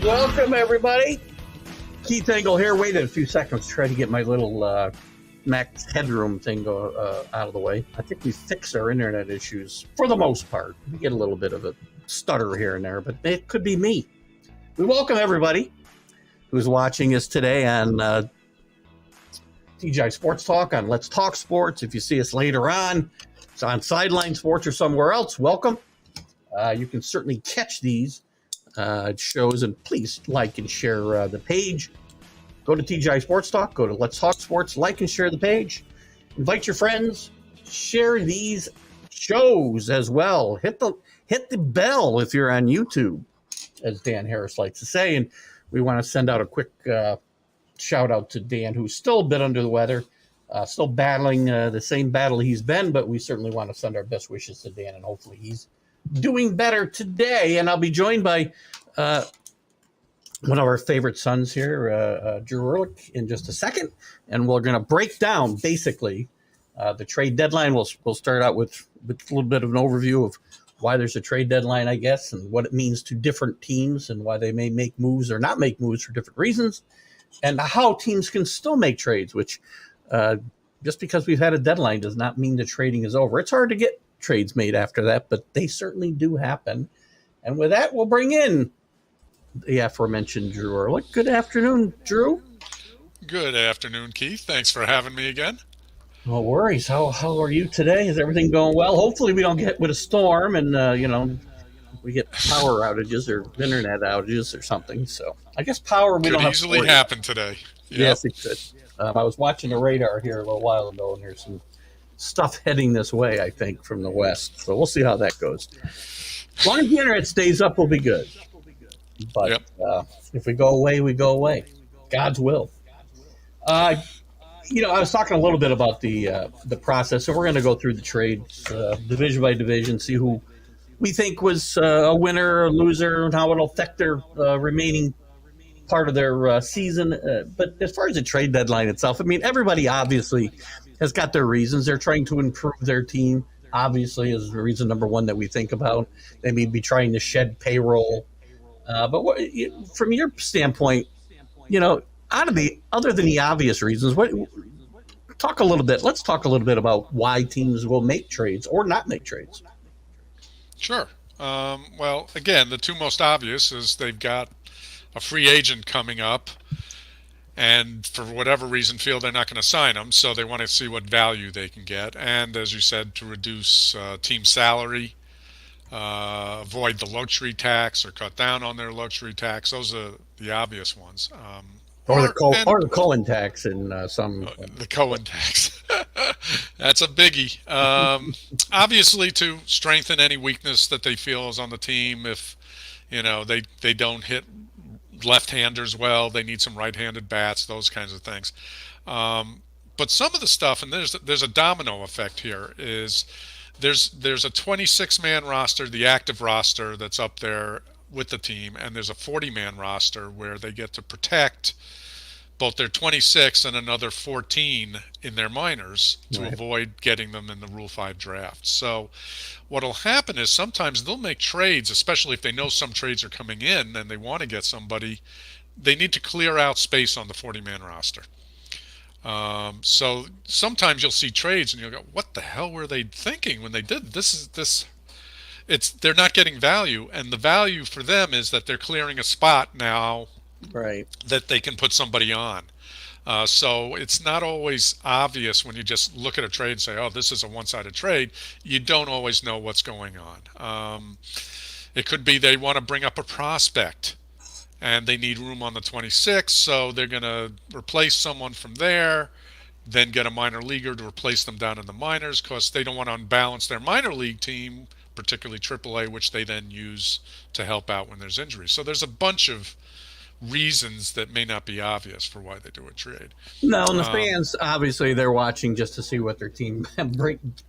Welcome, everybody. Keith Engle here. Waited a few seconds to try to get my little max headroom thing out of the way. I think we fixed our internet issues for the most part. We get a little bit of a stutter here and there, but it could be me. We welcome everybody who's watching us today on TGI Sports Talk, on Let's Talk Sports. If you see us later on, it's on Sideline Sports or somewhere else, welcome. You can certainly catch these shows, and please like and share the page. Go to TGI Sports Talk, go to Let's Talk Sports, like and share the page. Invite your friends, share these shows as well. Hit the bell if you're on YouTube, as Dan Harris likes to say. And we want to send out a quick shout out to Dan, who's still a bit under the weather, still battling the same battle he's been, but we certainly want to send our best wishes to Dan, and hopefully he's doing better today. And I'll be joined by one of our favorite sons here, Drew Ehrlich, in just a second. And we're going to break down basically the trade deadline. We'll start out with a little bit of an overview of why there's a trade deadline, I guess, and what it means to different teams and why they may make moves or not make moves for different reasons, and how teams can still make trades, which just because we've had a deadline does not mean the trading is over. It's hard to get trades made after that, but they certainly do happen. And with that, we'll bring in the aforementioned Drew Ehrlich. Good afternoon, Drew. Good afternoon, Keith. Thanks for having me again. No worries. How are you today? Is everything going well? Hopefully we don't get hit with a storm and, we get power outages or internet outages or something. So I guess power we could don't have easily happen today. Yep. Yes, it could. I was watching the radar here a little while ago, and there's some stuff heading this way, I think, from the west. So we'll see how that goes. As long as the internet stays up, we'll be good. But if we go away, we go away. God's will. I was talking a little bit about the process, so we're going to go through the trades division by division, see who we think was a winner or loser, and how it'll affect their remaining part of their season. But as far as the trade deadline itself, I mean, everybody obviously has got their reasons. They're trying to improve their team, obviously, is the reason number one that we think about. They may be trying to shed payroll. But from your standpoint, other than the obvious reasons, let's talk a little bit about why teams will make trades or not make trades. Sure. Well, again, the two most obvious is they've got a free agent coming up, and for whatever reason feel they're not going to sign them, so they want to see what value they can get. And as you said, to reduce team salary, avoid the luxury tax or cut down on their luxury tax. Those are the obvious ones. Or the Cohen tax in some. The Cohen tax. That's a biggie. Obviously, to strengthen any weakness that they feel is on the team. If they don't hit left-handers well, they need some right-handed bats, those kinds of things. But some of the stuff, and there's a domino effect here, is there's a 26-man roster, the active roster that's up there with the team, and there's a 40-man roster where they get to protect both their 26 and another 14 in their minors to avoid getting them in the Rule 5 draft. So what'll happen is sometimes they'll make trades, especially if they know some trades are coming in and they want to get somebody. They need to clear out space on the 40-man roster. So sometimes you'll see trades and you'll go, what the hell were they thinking when they did this? They're not getting value, and the value for them is that they're clearing a spot now that they can put somebody on. So it's not always obvious when you just look at a trade and say, oh, this is a one-sided trade. You don't always know what's going on. It could be they want to bring up a prospect and they need room on the 26, so they're going to replace someone from there, then get a minor leaguer to replace them down in the minors, because they don't want to unbalance their minor league team, particularly AAA, which they then use to help out when there's injuries. So there's a bunch of reasons that may not be obvious for why they do a trade. No, and the fans, obviously, they're watching just to see what their team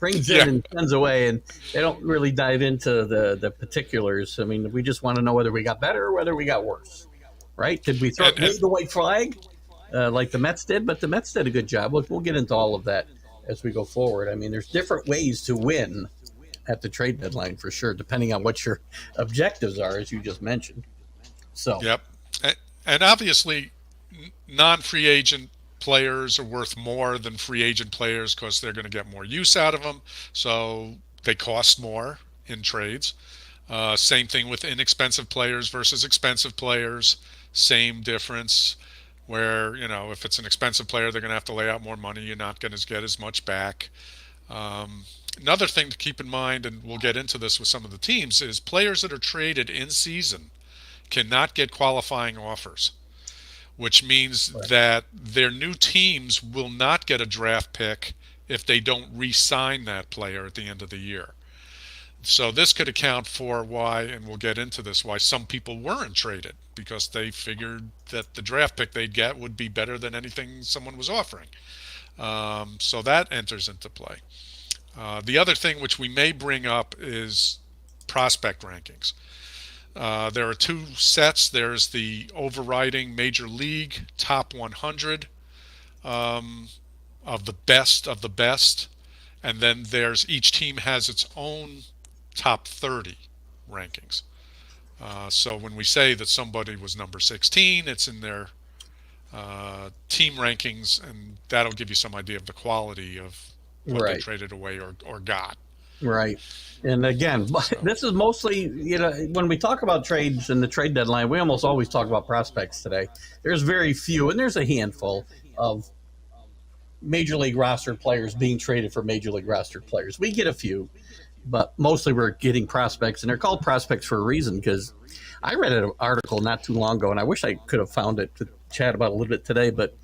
brings in and sends away, and they don't really dive into the particulars. I mean, we just want to know whether we got better or whether we got worse, right? Did we wave the white flag like the Mets did? But the Mets did a good job. We'll get into all of that as we go forward. I mean, there's different ways to win at the trade deadline for sure, depending on what your objectives are, as you just mentioned. So, yep. And obviously, non-free agent players are worth more than free agent players because they're going to get more use out of them. So they cost more in trades. Same thing with inexpensive players versus expensive players. Same difference where, if it's an expensive player, they're going to have to lay out more money. You're not going to get as much back. Another thing to keep in mind, and we'll get into this with some of the teams, is players that are traded in season cannot get qualifying offers, which means Right. that their new teams will not get a draft pick if they don't re-sign that player at the end of the year. So this could account for why, and we'll get into this, why some people weren't traded because they figured that the draft pick they'd get would be better than anything someone was offering. So that enters into play. The other thing which we may bring up is prospect rankings. There are two sets. There's the overriding major league top 100 of the best, and then there's each team has its own top 30 rankings. So when we say that somebody was number 16, it's in their team rankings, and that'll give you some idea of the quality of what they Right. traded away or got. Right. And again, So, this is mostly, when we talk about trades and the trade deadline, we almost always talk about prospects today. There's very few, and there's a handful of major league roster players being traded for major league roster players. We get a few, but mostly we're getting prospects, and they're called prospects for a reason because I read an article not too long ago, and I wish I could have found it to chat about a little bit today, but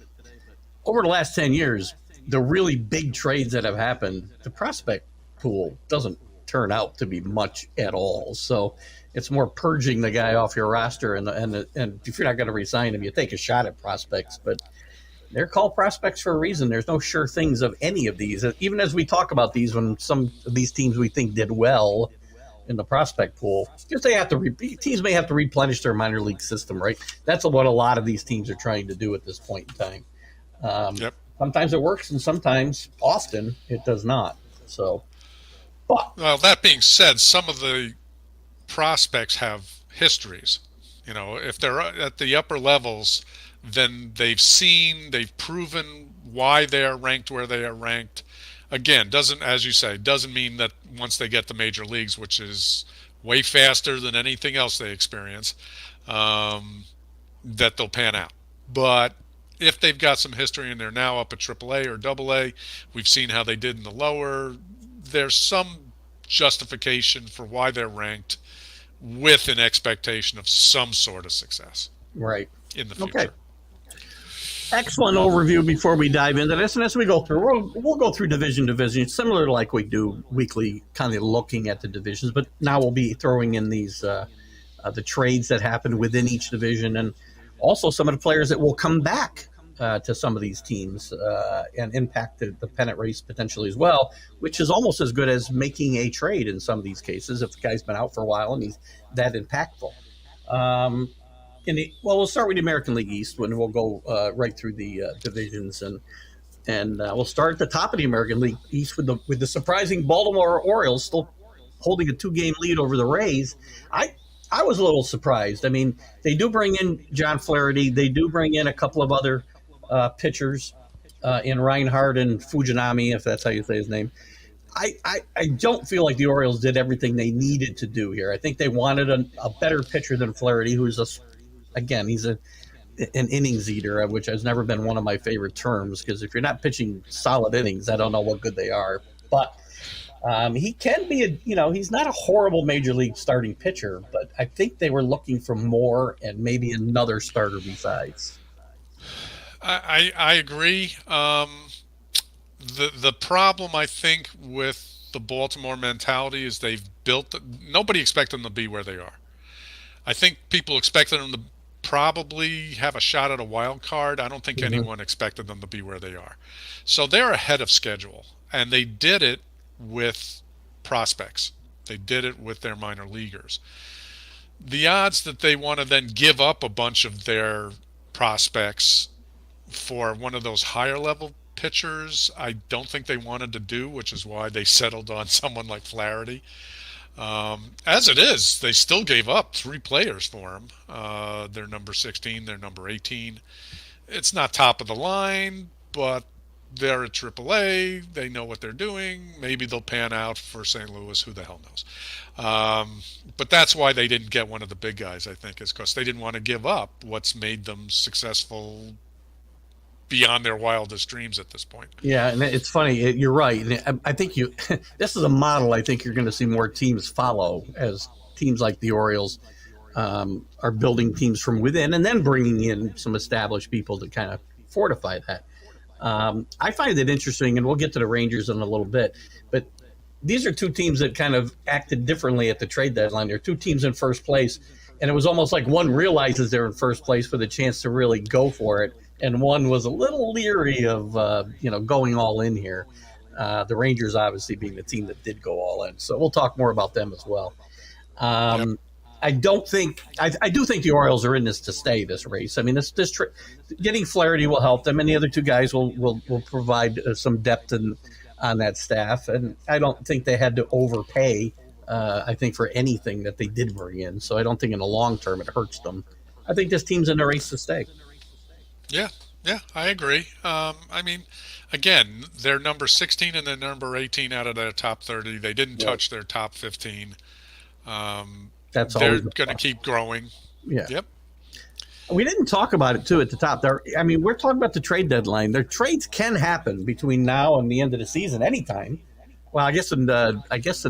over the last 10 years, the really big trades that have happened, the prospect pool doesn't turn out to be much at all. So it's more purging the guy off your roster, and if you're not going to resign him, you take a shot at prospects. But they're called prospects for a reason. There's no sure things of any of these. Even as we talk about these, when some of these teams we think did well in the prospect pool, because teams may have to replenish their minor league system, right? That's what a lot of these teams are trying to do at this point in time. yep. Sometimes it works, and sometimes, often, it does not. So, but Well, that being said, some of the prospects have histories. If they're at the upper levels, then they've proven why they are ranked where they are ranked. Again, as you say, doesn't mean that once they get the major leagues, which is way faster than anything else they experience, um, that they'll pan out. But if they've got some history and they're now up at AAA or AA, we've seen how they did in the lower. There's some justification for why they're ranked with an expectation of some sort of success right. in the Okay. future. Excellent overview before we dive into this. And as we go through, we'll go through division, similar to like we do weekly, kind of looking at the divisions. But now we'll be throwing in these the trades that happen within each division, and also some of the players that will come back to some of these teams and impact the pennant race potentially as well, which is almost as good as making a trade in some of these cases if the guy's been out for a while and he's that impactful. Um, we'll start with the American League East, when we'll go right through the divisions, and we'll start at the top of the American League East with the surprising Baltimore Orioles still holding a 2-game lead over the Rays. I was a little surprised. I mean, they do bring in John Flaherty, they do bring in a couple of other pitchers in Reinhardt and Fujinami, if that's how you say his name. I don't feel like the Orioles did everything they needed to do here. I think they wanted a better pitcher than Flaherty, who's he's an innings eater, which has never been one of my favorite terms, because if you're not pitching solid innings, I don't know what good they are. But he can be he's not a horrible major league starting pitcher, but I think they were looking for more and maybe another starter besides. I agree. The problem I think with the Baltimore mentality is nobody expected them to be where they are. I think people expected them to probably have a shot at a wild card. I don't think Mm-hmm. anyone expected them to be where they are. So they're ahead of schedule, and they did it with prospects. They did it with their minor leaguers. The odds that they want to then give up a bunch of their prospects for one of those higher level pitchers, I don't think they wanted to do, which is why they settled on someone like Flaherty. As it is, they still gave up 3 players for him. Their number 16, their number 18. It's not top of the line, but they're at AAA. They know what they're doing. Maybe they'll pan out for St. Louis. Who the hell knows? But that's why they didn't get one of the big guys, I think, is because they didn't want to give up what's made them successful beyond their wildest dreams at this point. Yeah, and it's funny. You're right. And I think you. This is a model. I think you're going to see more teams follow as teams like the Orioles are building teams from within, and then bringing in some established people to kind of fortify that. I find it interesting, and we'll get to the Rangers in a little bit, but these are two teams that kind of acted differently at the trade deadline. There are two teams in first place, and it was almost like one realizes they're in first place with a chance to really go for it, and one was a little leery of going all in here. The Rangers obviously being the team that did go all in, so we'll talk more about them as well. Yep. I don't think I do think the Orioles are in this to stay this race. I mean, getting Flaherty will help them, and the other two guys will provide some depth on that staff. And I don't think they had to overpay. I think for anything that they did bring in, so I don't think in the long term it hurts them. I think this team's in a race to stay. Yeah, yeah, I agree. I mean, again, they're number 16 and they're number 18 out of their top 30. They didn't Right. touch their top 15. Um, That's they're always a going to plus. keep growing. Yeah. Yep. We didn't talk about it too at the top. I mean, we're talking about the trade deadline. Their trades can happen between now and the end of the season, anytime. Well, I guess the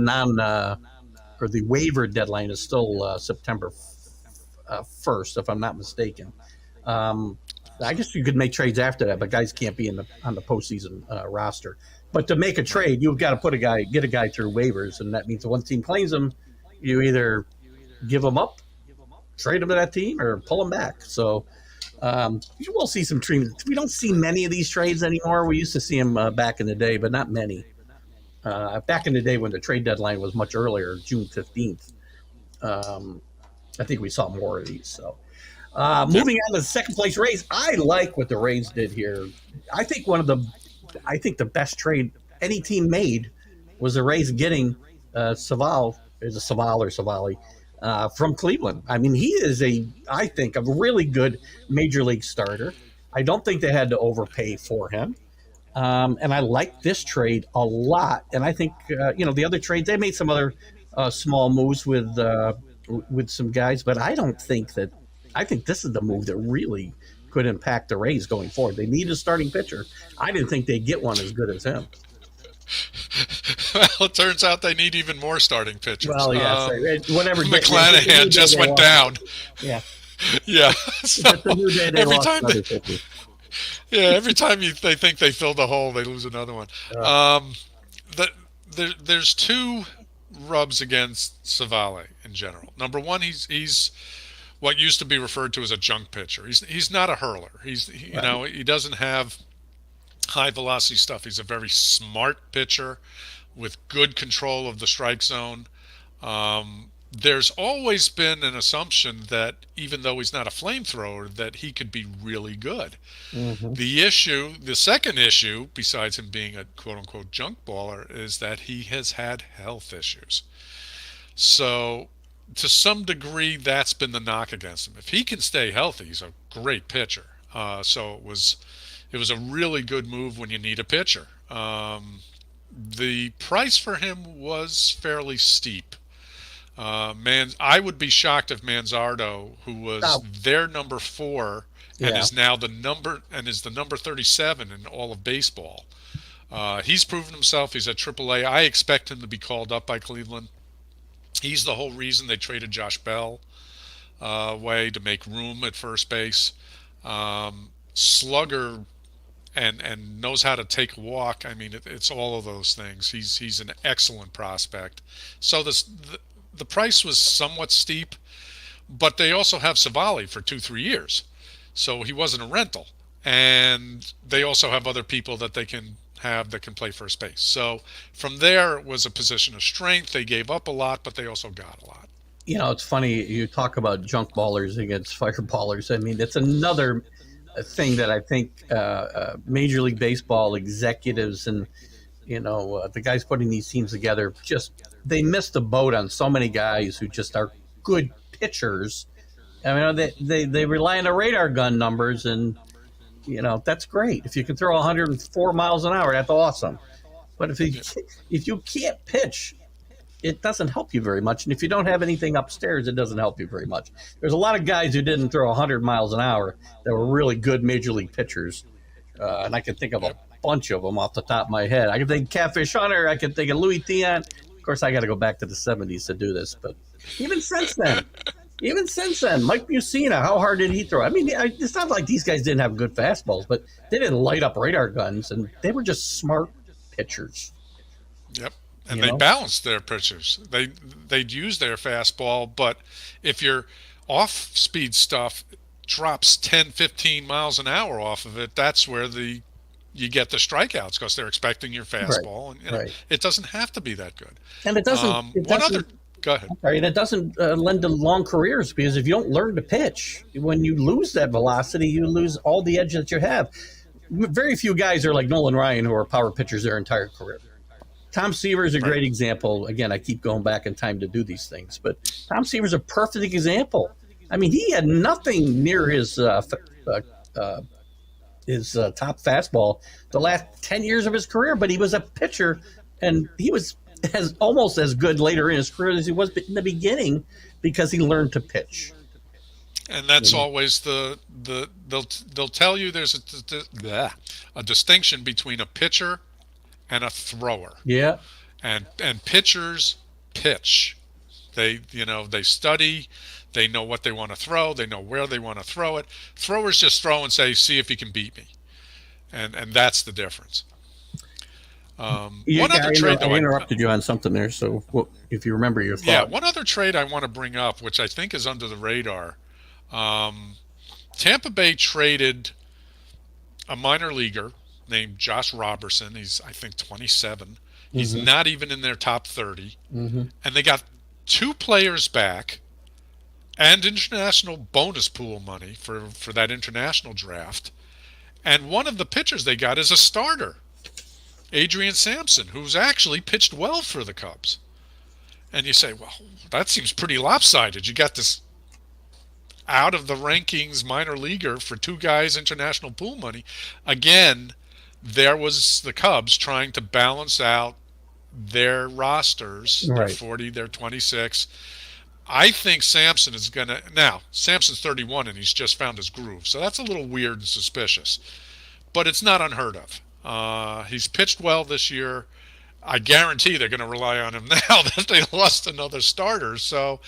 non or the waiver deadline is still September 1st, if I'm not mistaken. Um, I guess you could make trades after that, but guys can't be on the postseason roster. But to make a Right. trade, you've got to get a guy through waivers, and that means one team claims him, you either give him up, trade him to that team, or pull him back. So you will see some trades. We don't see many of these trades anymore. We used to see them back in the day, but not many. Back in the day when the trade deadline was much earlier, June 15th, I think we saw more of these. So Yep. moving on to the second place race, I like what the Rays did here. I think the best trade any team made was the Rays getting Saval or Savali from Cleveland. I mean, he is I think, a really good major league starter. I don't think they had to overpay for him. And I like this trade a lot. And I think, the other trades, they made some other small moves with some guys, but I think this is the move that really could impact the Rays going forward. They need a starting pitcher. I didn't think they'd get one as good as him. Well, it turns out they need even more starting pitchers. Well, yes, whatever. McClanahan just went down. Yeah, Yeah. if it's a So new day, they every lost time another 50. every time they think they filled a hole, they lose another one. Uh, Um, there's two rubs against Savale in general. Number one, he's what used to be referred to as a junk pitcher. He's not a hurler. right. He doesn't have high velocity stuff. He's a very smart pitcher with good control of the strike zone. There's always been an assumption that even though he's not a flamethrower, that he could be really good. Hmm. The second issue, besides him being a quote unquote junk baller, is that he has had health issues. So, to some degree, that's been the knock against him. If he can stay healthy, he's a great pitcher. So it was a really good move when you need a pitcher. The price for him was fairly steep. I would be shocked if Manzardo, who was Oh, their number 4 and yeah. is the number 37 in all of baseball. He's proven himself. He's at AAA. I expect him to be called up by Cleveland. He's the whole reason they traded Josh Bell away to make room at first base. Slugger and knows how to take a walk. I mean, it's all of those things. He's an excellent prospect. So the price was somewhat steep, but they also have Savali for 2-3 years, so he wasn't a rental. And they also have other people that they can have that can play first base. So from there it was a position of strength. They gave up a lot, but they also got a lot. It's funny you talk about junk ballers against fireballers. I mean, it's another thing that I think Major League Baseball executives and the guys putting these teams together just they missed the boat on so many guys who just are good pitchers. I mean, they rely on the radar gun numbers, and that's great. If you can throw 104 miles an hour, that's awesome. But Yeah. if you can't pitch, it doesn't help you very much. And if you don't have anything upstairs, it doesn't help you very much. There's a lot of guys who didn't throw 100 miles an hour that were really good major league pitchers, and I can think of a Yep. bunch of them off the top of my head. I can think Catfish Hunter. I can think of Louis Theon. Of course, I got to go back to the '70s to do this, but even since then, Mike Mussina, how hard did he throw? I mean, it's not like these guys didn't have good fastballs, but they didn't light up radar guns, and they were just smart pitchers. Yep. And You they know, balanced their pitches. They'd use their fastball, but if your off-speed stuff drops 10, 15 miles an hour off of it, that's where you get the strikeouts because they're expecting your right, fastball, and right, it doesn't have to be that good. and it doesn't. It One other, doesn't. go ahead. Sorry, and it doesn't lend to long careers because if you don't learn to pitch, when you lose that velocity, you lose all the edge that you have. Very few guys are like Nolan Ryan who are power pitchers their entire career. Tom Seaver is a Right. great example. Again, I keep going back in time to do these things, but Tom Seaver is a perfect example. I mean, he had nothing near his top fastball the last 10 years of his career, but he was a pitcher, and he was almost as good later in his career as he was in the beginning because he learned to pitch. And You that's know? always they'll tell you there's a distinction between a pitcher and a thrower. Yeah, And pitchers pitch. They study, they know what they want to throw, they know where they want to throw it. Throwers just throw and say, see if you can beat me. And that's the difference. One other trade I though interrupted you on something there, so if you remember your yeah, thought. one other trade I want to bring up, which I think is under the radar. Um, Tampa Bay traded a minor leaguer named Josh Robertson. He's, I think, 27. He's Hmm. not even in their top 30. Hmm. And they got two players back and international bonus pool money for that international draft. And one of the pitchers they got is a starter, Adrian Sampson, who's actually pitched well for the Cubs. And you say, well, that seems pretty lopsided. You got this out of the rankings minor leaguer for two guys international pool money. Again, there was the Cubs trying to balance out their rosters. They're Right. 40, they're 26. I think Sampson is going to. Now, Sampson's 31 and he's just found his groove. So that's a little weird and suspicious. But it's not unheard of. He's pitched well this year. I guarantee they're going to rely on him now that they lost another starter. So,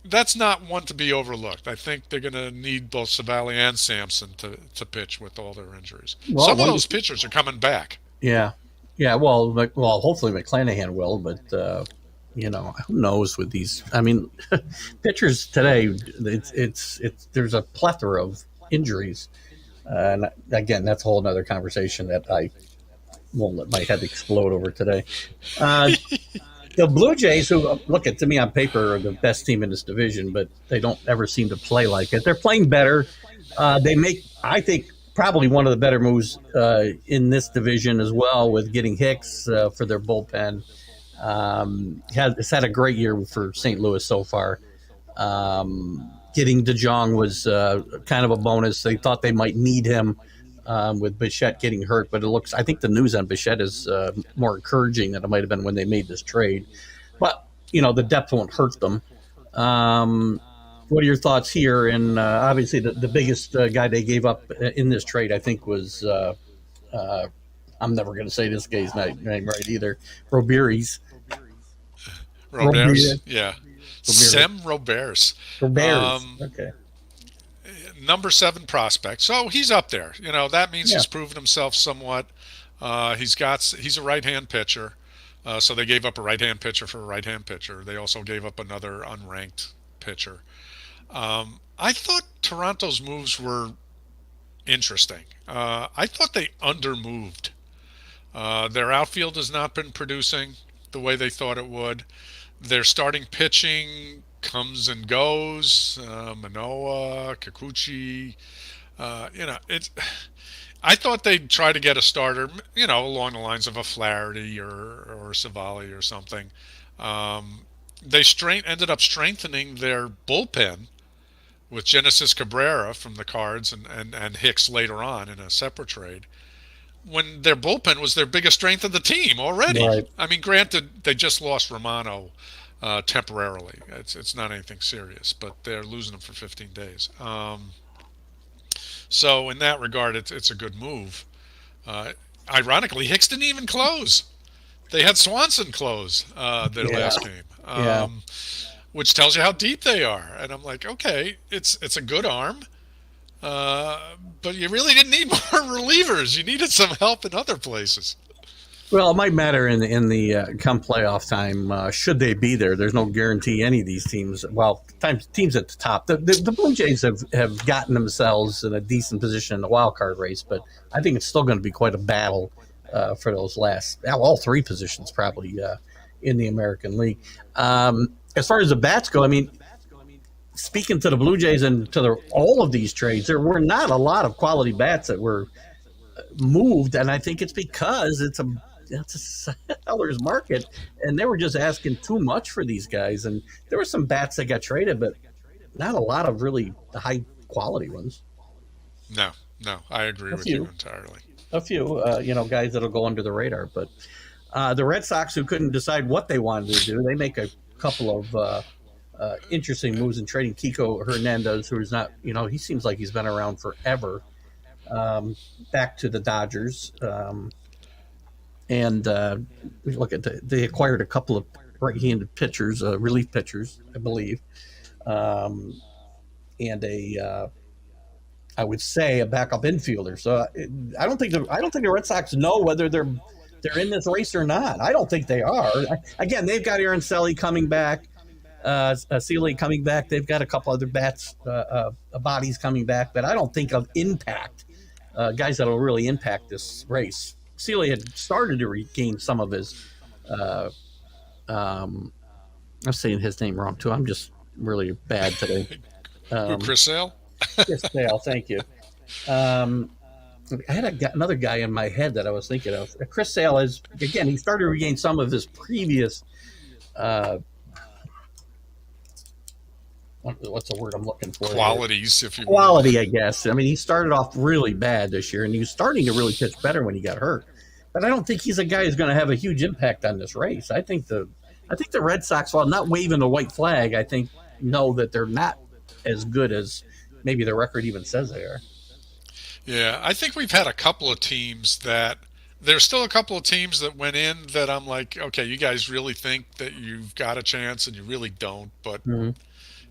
that's not one to be overlooked. I think they're going to need both Savali and Sampson to pitch with all their injuries. Well, Some of those pitchers are coming back. yeah, yeah. Well, hopefully McClanahan will, but who knows with these? I mean, pitchers today, it's there's a plethora of injuries, and again, that's a whole other conversation that I won't let my head explode over today. Uh, the Blue Jays, who look at to me on paper are the best team in this division, but they don't ever seem to play like it. They're playing better. They make, I think, probably one of the better moves in this division as well with getting Hicks for their bullpen. It's had a great year for St. Louis so far. Getting DeJong was kind of a bonus. They thought they might need him with Bichette getting hurt, but I think the news on Bichette is more encouraging than it might have been when they made this trade. But, the depth won't hurt them. What are your thoughts here? And obviously the biggest guy they gave up in this trade, I think, was I'm never going to say this guy's name right either. Roberts. Roberts, yeah. Sem Roberts. Okay. Number 7 prospect. So he's up there. That means Yeah. he's proven himself somewhat. He's a right-hand pitcher. So they gave up a right-hand pitcher for a right-hand pitcher. They also gave up another unranked pitcher. I thought Toronto's moves were interesting. I thought they undermoved. Their outfield has not been producing the way they thought it would. Their starting pitching comes and goes. Manoa, Kikuchi. It's. I thought they'd try to get a starter, along the lines of a Flaherty or Savali or something. Um, they ended up strengthening their bullpen with Genesis Cabrera from the Cards and Hicks later on in a separate trade, when their bullpen was their biggest strength of the team already. Right. I mean, granted, they just lost Romano temporarily. It's not anything serious, but they're losing him for 15 days. So in that regard, it's a good move. Uh, Ironically, Hicks didn't even close. They had Swanson close their Yeah. last game, Yeah. which tells you how deep they are. And I'm like, okay, it's a good arm, but you really didn't need more relievers. You needed some help in other places. Well, it might matter in the come playoff time. Should they be there? There's no guarantee any of these teams. Well, teams at the top. The Blue Jays have gotten themselves in a decent position in the wild card race, but I think it's still going to be quite a battle for those all three positions probably in the American League. As far as the bats go, I mean, speaking to the Blue Jays and to all of these trades, there were not a lot of quality bats that were moved, and I think it's because it's a seller's market, and they were just asking too much for these guys. And there were some bats that got traded, but not a lot of really high quality ones. No, no, I agree A with you few, entirely. a few, guys that'll go under the radar. But the Red Sox, who couldn't decide what they wanted to do, they make a couple of interesting moves in trading Kiko Hernandez, who is not, he seems like he's been around forever, back to the Dodgers. And look at they acquired a couple of right-handed pitchers, relief pitchers, I believe, and I would say a backup infielder. So I don't think the Red Sox know whether they're in this race or not. I don't think they are. Again, they've got Aaron Selly coming back, Sealy coming back. They've got a couple other bodies coming back, but I don't think of impact guys that will really impact this race. Sealy had started to regain some of his. I'm saying his name wrong too. I'm just really bad today. Who, Chris Sale? Chris Sale, thank you. Um, I had another guy in my head that I was thinking of. Chris Sale is, again, he started to regain some of his previous. What's the word I'm looking for? Qualities, if you will. Quality, I guess. I mean, he started off really bad this year, and he was starting to really pitch better when he got hurt. But I don't think he's a guy who's going to have a huge impact on this race. I think the Red Sox, while not waving the white flag, I think know that they're not as good as maybe the record even says they are. Yeah, I think we've had a couple of teams that there's still a couple of teams that went in that I'm like, okay, you guys really think that you've got a chance and you really don't, but Mm-hmm.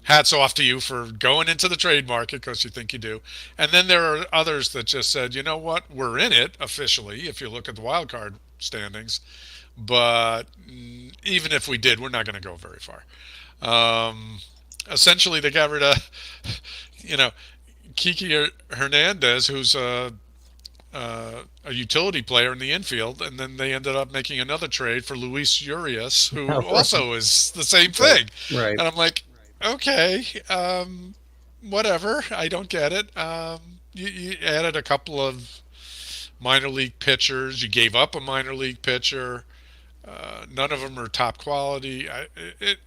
hats off to you for going into the trade market because you think you do. And then there are others that just said, you know what, we're in it officially if you look at the wild card standings, but even if we did, we're not going to go very far. Essentially, they got rid of, you know, Kiki Hernandez, who's a utility player in the infield, and then they ended up making another trade for Luis Urias, who also is the same thing. Right. And I'm like, okay, whatever. I don't get it. You added a couple of minor league pitchers. You gave up a minor league pitcher. None of them are top quality.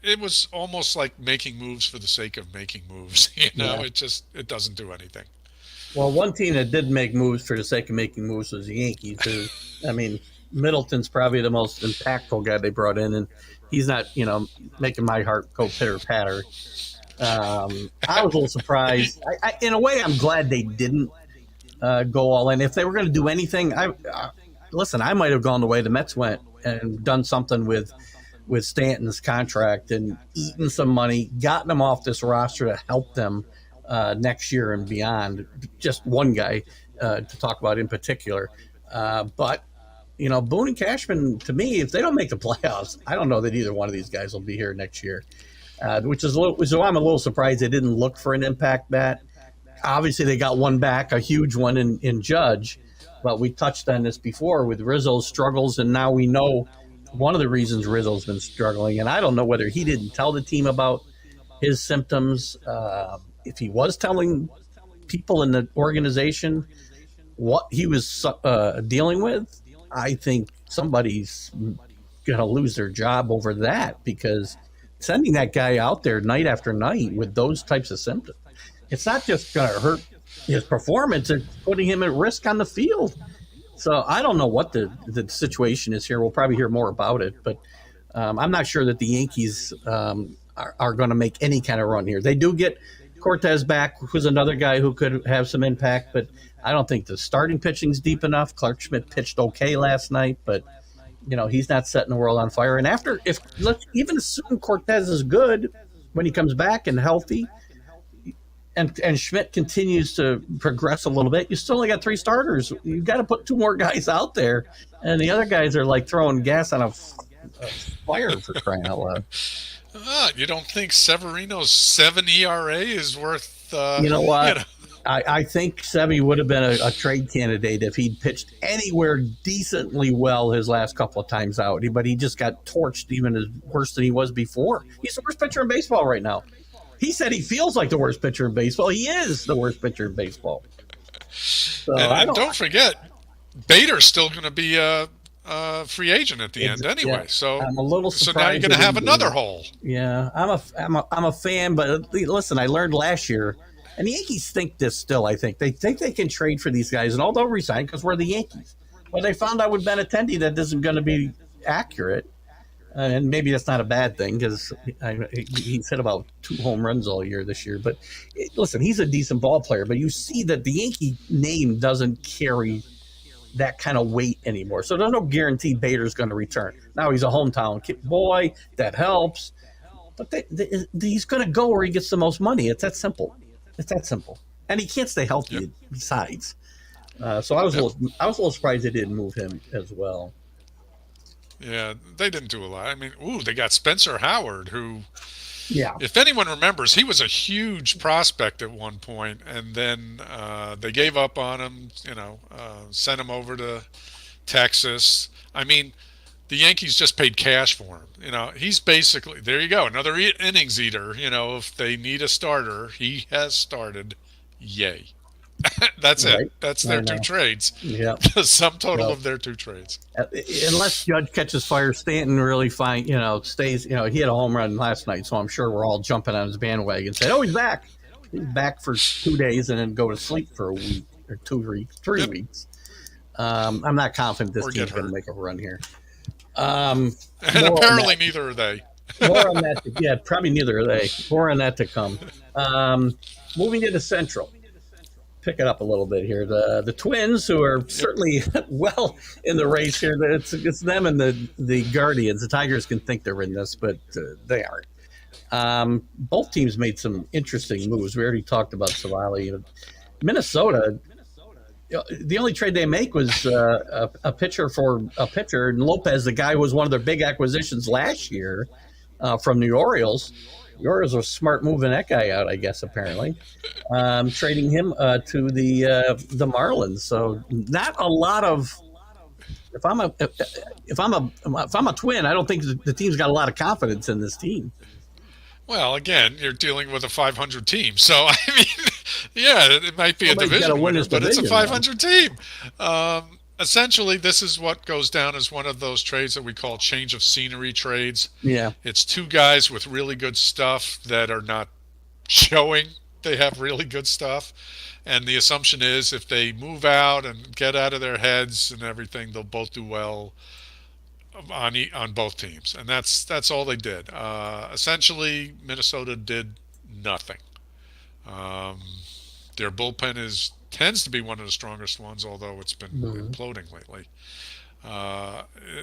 It was almost like making moves for the sake of making moves. Yeah. It doesn't do anything. Well, one team that did make moves for the sake of making moves was the Yankees. I mean, Middleton's probably the most impactful guy they brought in, and he's not, making my heart go pitter patter. I was a little surprised. In a way, I'm glad they didn't go all in. If they were going to do anything, listen, I might have gone the way the Mets went and done something with Stanton's contract and eaten some money, gotten them off this roster to help them next year and beyond. Just one guy to talk about in particular. But, Boone and Cashman, to me, if they don't make the playoffs, I don't know that either one of these guys will be here next year, which is so I'm a little surprised they didn't look for an impact bat. Obviously, they got one back, a huge one in Judge. But we touched on this before with Rizzo's struggles, and now we know one of the reasons Rizzo's been struggling. And I don't know whether he didn't tell the team about his symptoms, if he was telling people in the organization what he was dealing with, I think somebody's going to lose their job over that, because sending that guy out there night after night with those types of symptoms, it's not just going to hurt his performance, it's putting him at risk on the field. So I don't know what the situation is here. We'll probably hear more about it, but I'm not sure that the Yankees are going to make any kind of run here. They do get Cortez back, who's another guy who could have some impact, but I don't think the starting pitching's deep enough. Clark Schmidt pitched okay last night, but he's not setting the world on fire. And if let's even assume Cortez is good when he comes back and healthy, and Schmidt continues to progress a little bit, you still only got 3 starters. You've got to put 2 more guys out there, and the other guys are like throwing gas on a fire, for crying out loud. You don't think Severino's 7 ERA is worth? You know what? I think Sevy would have been a trade candidate if he'd pitched anywhere decently well his last couple of times out. But he just got torched even as worse than he was before. He's the worst pitcher in baseball right now. He said he feels like the worst pitcher in baseball. He is the worst pitcher in baseball. So and don't forget, Bader's still going to be a free agent at the end anyway. So I'm a little surprised. So now you're going to have another hole. Yeah, I'm a fan, but listen, I learned last year, and the Yankees think this still. I think they can trade for these guys, and all they'll resign because we're the Yankees. But they found out with Benintendi that isn't going to be accurate. And maybe that's not a bad thing, because he's hit about 2 home runs all year this year. But listen, he's a decent ball player. But you see that the Yankee name doesn't carry that kind of weight anymore. So there's no guarantee Bader's going to return. Now he's a hometown boy. That helps. But he's going to go where he gets the most money. It's that simple. And he can't stay healthy besides. So I was a little surprised they didn't move him as well. Yeah, they didn't do a lot. I mean, they got Spencer Howard, who, yeah, if anyone remembers, he was a huge prospect at one point, and then they gave up on him, sent him over to Texas. I mean, the Yankees just paid cash for him. He's basically, there you go, another innings eater. If they need a starter, he has started. Yay. That's right. It. That's their 2 trades. Yeah. The sum total of their 2 trades. Unless Judge catches fire, Stanton really stays. He had a home run last night, so I'm sure we're all jumping on his bandwagon and saying, "Oh, he's back! He's back for 2 days and then go to sleep for a week or 3 weeks." I'm not confident this team's going to make a run here. And apparently neither are they. More on that. Probably neither are they. More on that to come. Moving to the Central. Pick it up a little bit here. The Twins, who are certainly well in the race here. It's them and the Guardians. The Tigers can think they're in this, but they aren't. Both teams made some interesting moves. We already talked about Savali. Minnesota, the only trade they make was a pitcher for a pitcher, and Lopez, the guy who was one of their big acquisitions last year from the Orioles. The Orioles are smart moving that guy out, I guess, apparently. Trading him to the Marlins. So not a lot of. If I'm a Twin, I don't think the team's got a lot of confidence in this team. Well, again, you're dealing with a 500 team, so I mean, yeah, it might be a division winner, but it's a 500 team. Essentially, this is what goes down as one of those trades that we call change of scenery trades. Yeah. It's 2 guys with really good stuff that are not showing they have really good stuff. And the assumption is if they move out and get out of their heads and everything, they'll both do well on both teams. And that's all they did. Essentially, Minnesota did nothing. Their bullpen tends to be one of the strongest ones, although it's been imploding lately.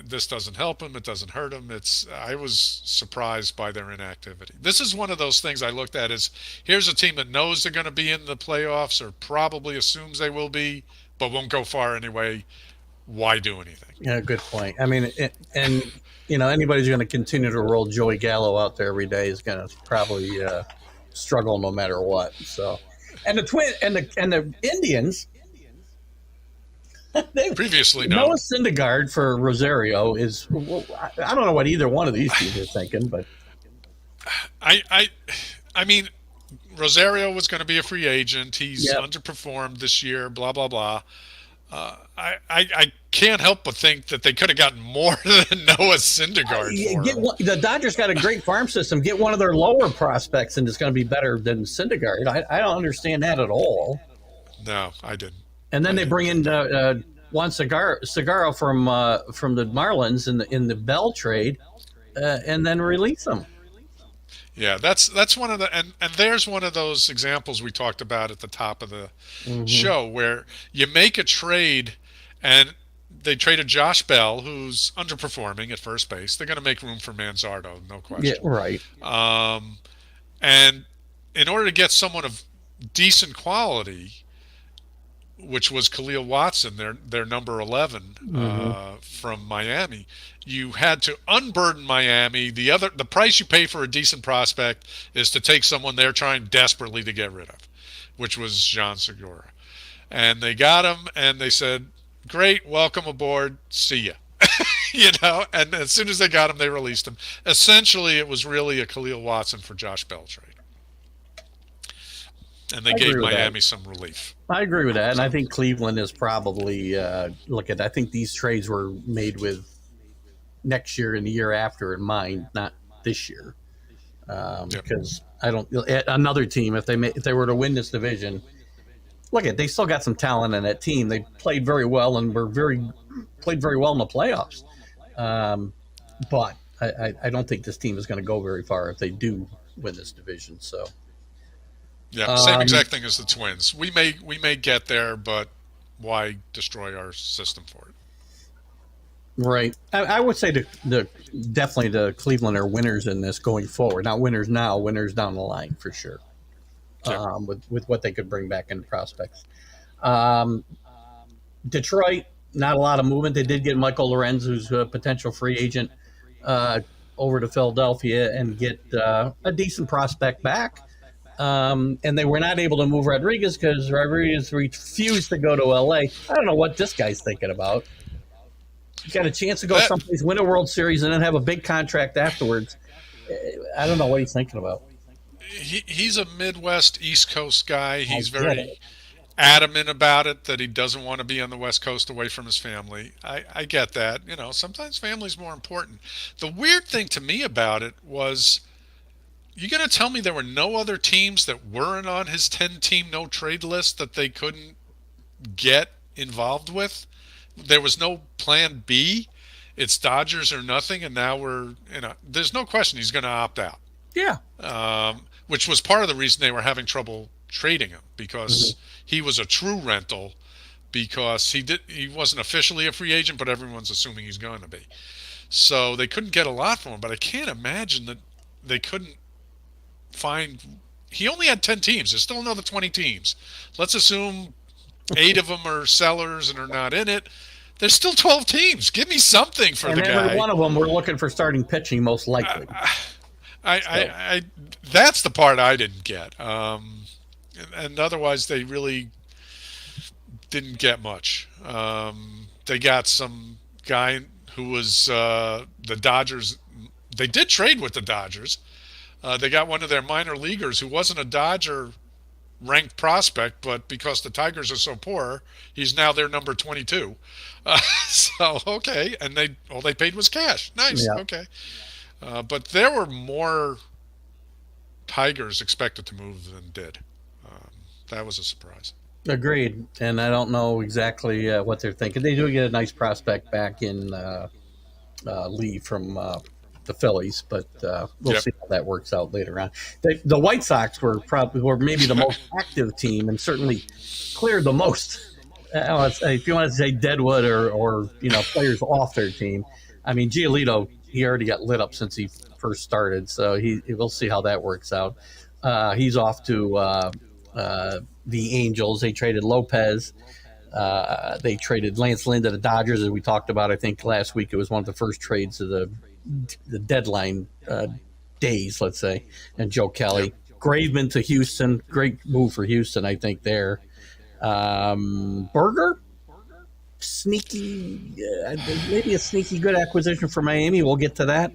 This doesn't help them. It doesn't hurt them. I was surprised by their inactivity. This is one of those things I looked at as, here's a team that knows they're going to be in the playoffs or probably assumes they will be, but won't go far anyway. Why do anything? Yeah, good point. I mean, anybody's going to continue to roll Joey Gallo out there every day is going to probably struggle no matter what. So. And the Indians, previously Noah Syndergaard for Rosario is. I don't know what either one of these teams are thinking, but I mean, Rosario was going to be a free agent. He's Yep. underperformed this year. Blah blah blah. I can't help but think that they could have gotten more than Noah Syndergaard for him. The Dodgers got a great farm system. Get one of their lower prospects, and it's going to be better than Syndergaard. I don't understand that at all. No, I didn't. And then they bring in Juan Segura from the Marlins in the Bell trade, and then release him. Yeah, that's one of the and there's one of those examples we talked about at the top of the show where you make a trade and they traded Josh Bell, who's underperforming at first base. They're going to make room for Manzardo, no question. Yeah, right. And in order to get someone of decent quality, which was Khalil Watson, their number 11 from Miami, you had to unburden Miami. The price you pay for a decent prospect is to take someone they're trying desperately to get rid of, which was Jean Segura. And they got him, and they said, "Great, welcome aboard. See ya." And as soon as they got him, they released him. Essentially, it was really a Khalil Watson for Josh Bell trade. And they gave Miami some relief. I agree with that, and I think Cleveland is probably I think these trades were made with next year and the year after in mind, not this year, because I don't. Another team, if they were to win this division, they still got some talent in that team. They played very well and played very well in the playoffs, but I don't think this team is going to go very far if they do win this division. So. Yeah, same exact thing as the Twins. We may get there, but why destroy our system for it? Right. I would say definitely the Cleveland are winners in this going forward. Not winners now, winners down the line for sure. Yeah. With what they could bring back in prospects. Detroit, not a lot of movement. They did get Michael Lorenz, who's a potential free agent, over to Philadelphia and get a decent prospect back. And they were not able to move Rodriguez because Rodriguez refused to go to LA. I don't know what this guy's thinking about. He got a chance to go someplace, win a World Series, and then have a big contract afterwards. I don't know what he's thinking about. He's a Midwest, East Coast guy. He's very adamant about it, that he doesn't want to be on the West Coast away from his family. I get that. Sometimes family's more important. The weird thing to me about it was, you going to tell me there were no other teams that weren't on his 10-team no-trade list that they couldn't get involved with? There was no plan B. It's Dodgers or nothing, and now there's no question he's going to opt out. Yeah. Which was part of the reason they were having trouble trading him, because he was a true rental, because he wasn't officially a free agent, but everyone's assuming he's going to be. So they couldn't get a lot for him, but I can't imagine that they couldn't find. He only had 10 teams. There's still another 20 teams. Let's assume 8 of them are sellers and are not in it. There's still 12 teams. Give me something for the guy. And every one of them we're looking for starting pitching, most likely. That's the part I didn't get. And otherwise, they really didn't get much. They got some guy who was the Dodgers. They did trade with the Dodgers. They got one of their minor leaguers who wasn't a Dodger ranked prospect, but because the Tigers are so poor, he's now their number 22. So, okay. And all they paid was cash. Nice. Yeah. Okay. But there were more Tigers expected to move than did. That was a surprise. Agreed. And I don't know exactly what they're thinking. They do get a nice prospect back in Lee from the Phillies, but we'll see how that works out later on. The White Sox were maybe the most active team and certainly cleared the most. If you want to say Deadwood or players off their team, I mean Giolito, he already got lit up since he first started, so we'll see how that works out. He's off to the Angels. They traded Lopez. They traded Lance Lynn to the Dodgers, as we talked about. I think last week it was one of the first trades of the deadline days, let's say. And Joe Kelly. Graveman to Houston. Great move for Houston, I think, there. Berger? Sneaky, maybe a sneaky good acquisition for Miami. We'll get to that.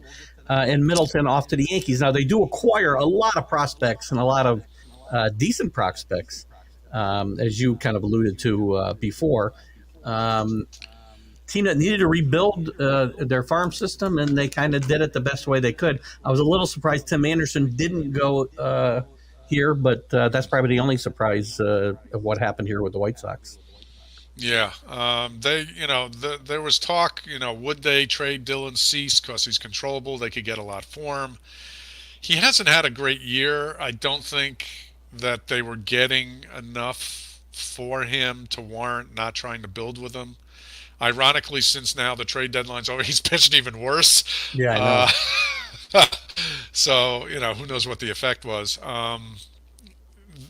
And Middleton off to the Yankees. Now, they do acquire a lot of prospects and a lot of decent prospects, as you kind of alluded to before. Um, Team that needed to rebuild their farm system, and they kind of did it the best way they could. I was a little surprised Tim Anderson didn't go here, but that's probably the only surprise of what happened here with the White Sox. Yeah, there was talk, would they trade Dylan Cease because he's controllable? They could get a lot for him. He hasn't had a great year. I don't think that they were getting enough for him to warrant not trying to build with him. Ironically, since now the trade deadline's over, he's pitched even worse. Yeah, I know. So, who knows what the effect was.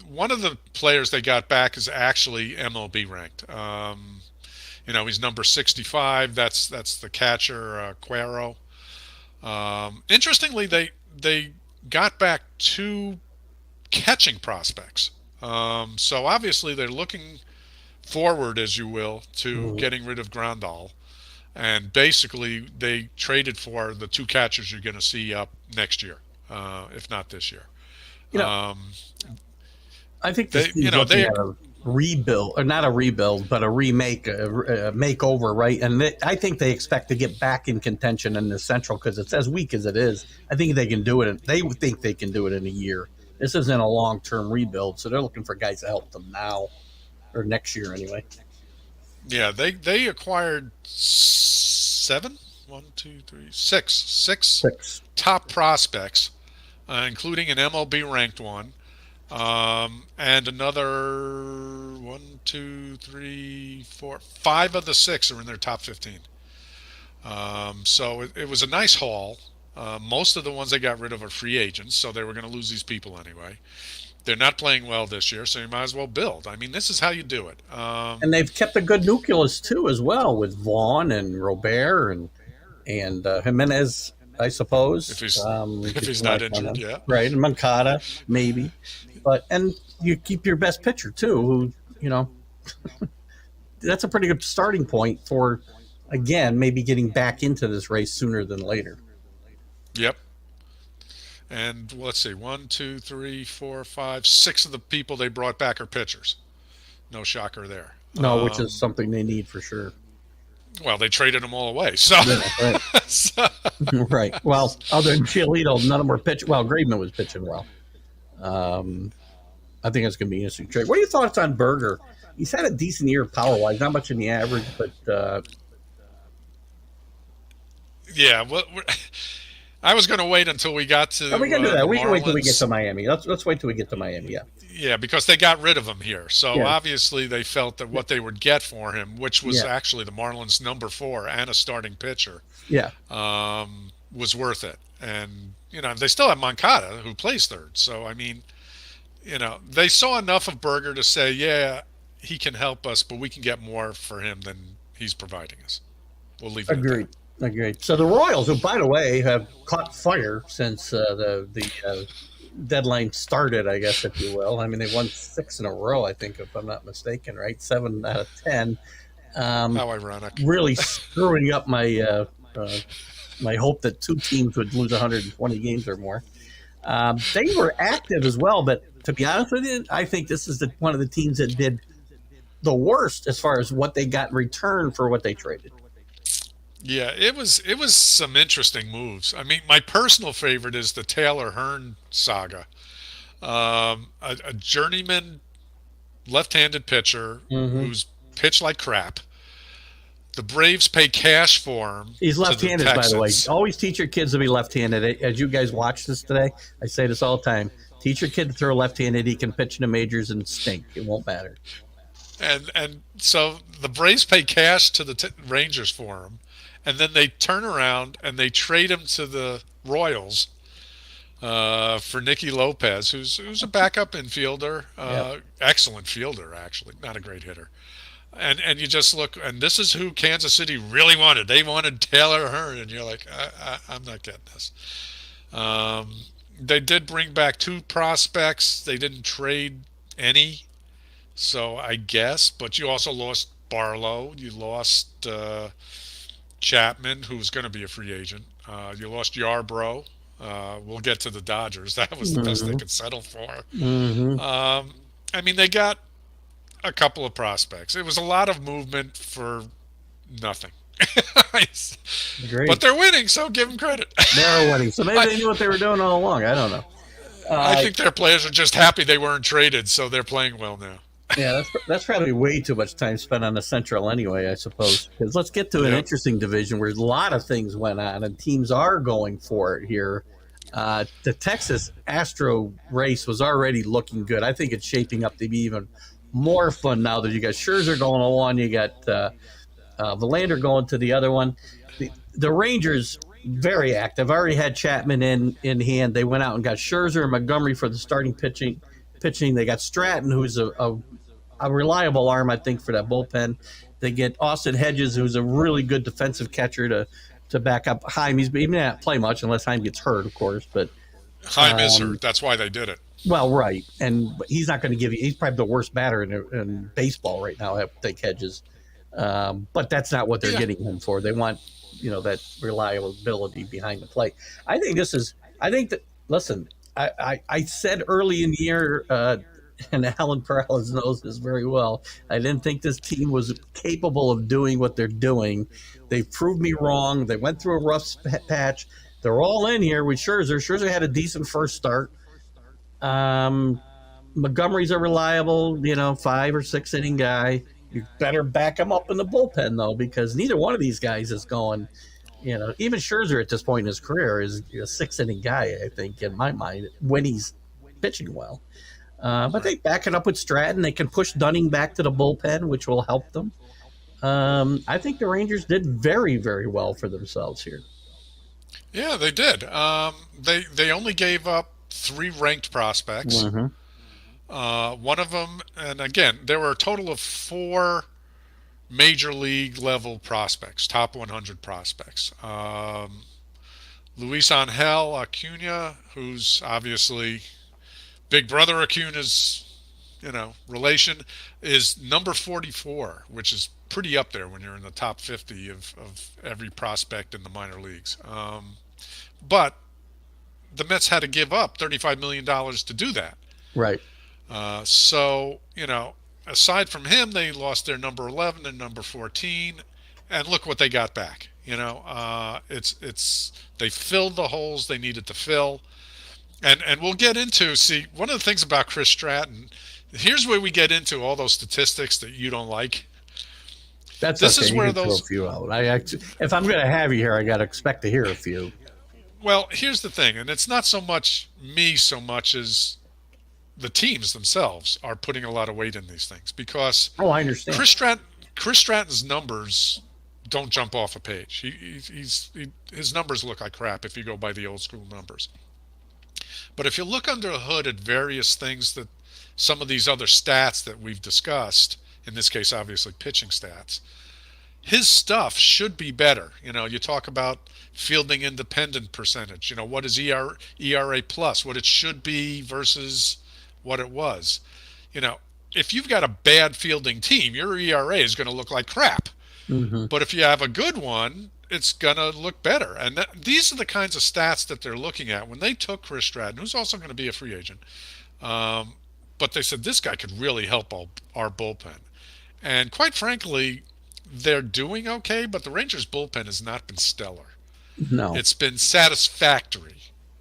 One of the players they got back is actually MLB ranked. He's number 65. That's the catcher, Cuero. Interestingly, they got back two catching prospects. So obviously they're looking forward, as you will, to getting rid of Grandal. And basically they traded for the two catchers you're going to see up next year, if not this year. You know, Um, I think this team's looking at a rebuild, or not a rebuild, but a remake, a makeover, right? And I think they expect to get back in contention in the Central because it's as weak as it is. I think they can do it. They think they can do it in a year. This isn't a long-term rebuild, so they're looking for guys to help them now or next year anyway. Yeah, they acquired six top prospects, including an MLB ranked one, and another one, two, three, four, five of the six are in their top 15. So it was a nice haul. Most of the ones they got rid of are free agents, so they were going to lose these people anyway. They're not playing well this year, so you might as well build. I mean, this is how you do it. And they've kept a good nucleus too, as well, with Vaughn and Robert and Jimenez, I suppose. If he's not injured, yeah. Right, and Moncada maybe, and you keep your best pitcher too, who that's a pretty good starting point for, again, maybe getting back into this race sooner than later. Yep. And let's see, 1, 2, 3, 4, 5, 6 of the people they brought back are pitchers. No shocker there. No, which is something they need for sure. Well, they traded them all away. So, yeah, right. Right. Well, other than Giolito, none of them were pitching. Well, Graveman was pitching well. I think it's going to be an interesting trade. What are your thoughts on Berger? He's had a decent year power-wise, not much in the average, but yeah. Well, I was going to wait until we got to. We can do that. We can wait till we get to Miami. Let's wait till we get to Miami. Yeah. Yeah, because they got rid of him here, so obviously they felt that what they would get for him, which was actually the Marlins' number 4 and a starting pitcher, was worth it. And they still have Moncada, who plays third. So I mean, they saw enough of Berger to say, yeah, he can help us, but we can get more for him than he's providing us. We'll leave it at that. Agreed. So the Royals, who, by the way, have caught fire since the deadline started, I guess, if you will. I mean, they won 6 in a row, I think, if I'm not mistaken, right? 7 out of 10. How ironic. Really screwing up my my hope that 2 teams would lose 120 games or more. They were active as well, but to be honest with you, I think this is one of the teams that did the worst as far as what they got in return for what they traded. Yeah, it was some interesting moves. I mean, my personal favorite is the Taylor Hearn saga. A journeyman left-handed pitcher who's pitched like crap. The Braves pay cash for him. He's left-handed, by the way. Always teach your kids to be left-handed. As you guys watch this today, I say this all the time. Teach your kid to throw left-handed. He can pitch in the majors and stink. It won't matter. And so the Braves pay cash to the Rangers for him. And then they turn around and they trade him to the Royals for Nicky Lopez, who's a backup infielder, excellent fielder, actually, not a great hitter. And you just look, and this is who Kansas City really wanted. They wanted Taylor Hearn, and you're like, I'm not getting this. They did bring back 2 prospects. They didn't trade any, so I guess. But you also lost Barlow. You lost Chapman, who's going to be a free agent. You lost Yarbrough. We'll get to the Dodgers. That was the best they Mm-hmm. could settle for. Mm-hmm. I mean, they got a couple of prospects. It was a lot of movement for nothing. But Great. they're winning, so give them credit. They're winning. So maybe I, they knew what they were doing all along. I don't know. I Uh, think their players are just happy they weren't traded, so they're playing well now. yeah, that's probably way too much time spent on the Central anyway, I suppose. Because let's get to an Yep. interesting division where a lot of things went on and teams are going for it here. The Texas Astro race was already looking good. I think it's shaping up to be even more fun now that you got Scherzer going on one, you got Verlander going to the other one. The Rangers very active. Already had Chapman in hand. They went out and got Scherzer and Montgomery for the starting pitching. They got Stratton, who's a reliable arm, I think, for that bullpen. They get Austin Hedges, who's a really good defensive catcher to back up Heim. He may not play much unless Heim gets hurt, of course. But Heim is hurt. That's why they did it. well, right, but he's not going to give you. He's probably the worst batter in baseball right now. I think Hedges, but that's not what they're Yeah. getting him for. They want that reliability behind the plate. I think this is. I think that. Listen, I said early in the year, and Alan Perales knows this very well. I didn't think this team was capable of doing what they're doing. They proved me wrong. They went through a rough patch. They're all in here with Scherzer. Scherzer had a decent first start. Montgomery's a reliable, 5 or 6 inning guy. You better back him up in the bullpen though, because neither one of these guys is going. Even Scherzer at this point in his career is a 6 inning guy. I think in my mind when he's pitching well. But they back it up with Stratton. They can push Dunning back to the bullpen, which will help them. I think the Rangers did very, very well for themselves here. Yeah, they did. They only gave up 3 ranked prospects. Mm-hmm. One of them, and again, there were a total of 4 major league level prospects, top 100 prospects. Luis Angel Acuna, who's obviously Big Brother Acuna's, relation, is number 44, which is pretty up there when you're in the top 50 of every prospect in the minor leagues. But the Mets had to give up $35 million to do that. Right. So, aside from him, they lost their number 11 and number 14, and look what they got back. It's they filled the holes they needed to fill, and we'll get into one of the things about Chris Stratton. Here's where we get into all those statistics that you don't like. That's This okay. is You where can throw those. a few out. If I'm going to have you here, I got to expect to hear a few. Well, here's the thing, and it's not so much me so much as the teams themselves are putting a lot of weight in these things because Oh, I understand. Chris Stratton's numbers don't jump off a page. His numbers look like crap if you go by the old school numbers. But if you look under the hood at various things that some of these other stats that we've discussed, in this case obviously pitching stats, his stuff should be better. You talk about fielding independent percentage. What is ERA plus, what it should be versus what it was. If you've got a bad fielding team, your ERA is going to look like crap. Mm-hmm. But if you have a good one, it's going to look better. And these are the kinds of stats that they're looking at when they took Chris Stratton, who's also going to be a free agent. But they said this guy could really help our bullpen. And quite frankly, they're doing okay, but the Rangers' bullpen has not been stellar. No. It's been satisfactory.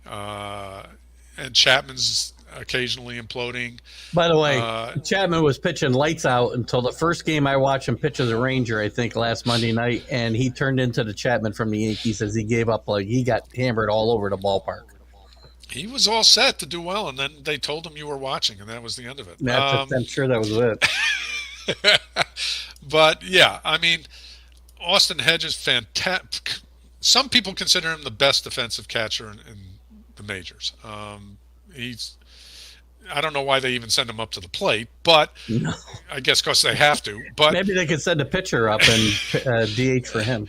And Chapman's occasionally imploding. By the way, Chapman was pitching lights out until the first game I watched him pitch as a Ranger, I think, last Monday night, and he turned into the Chapman from the Yankees as he gave up. He got hammered all over the ballpark. He was all set to do well, and then they told him you were watching, and that was the end of it. I'm sure that was it. But, yeah, I mean, Austin Hedges, fantastic. Some people consider him the best defensive catcher in the majors. I don't know why they even send him up to the plate, but No. I guess because they have to. But Maybe they could send a pitcher up and DH for him.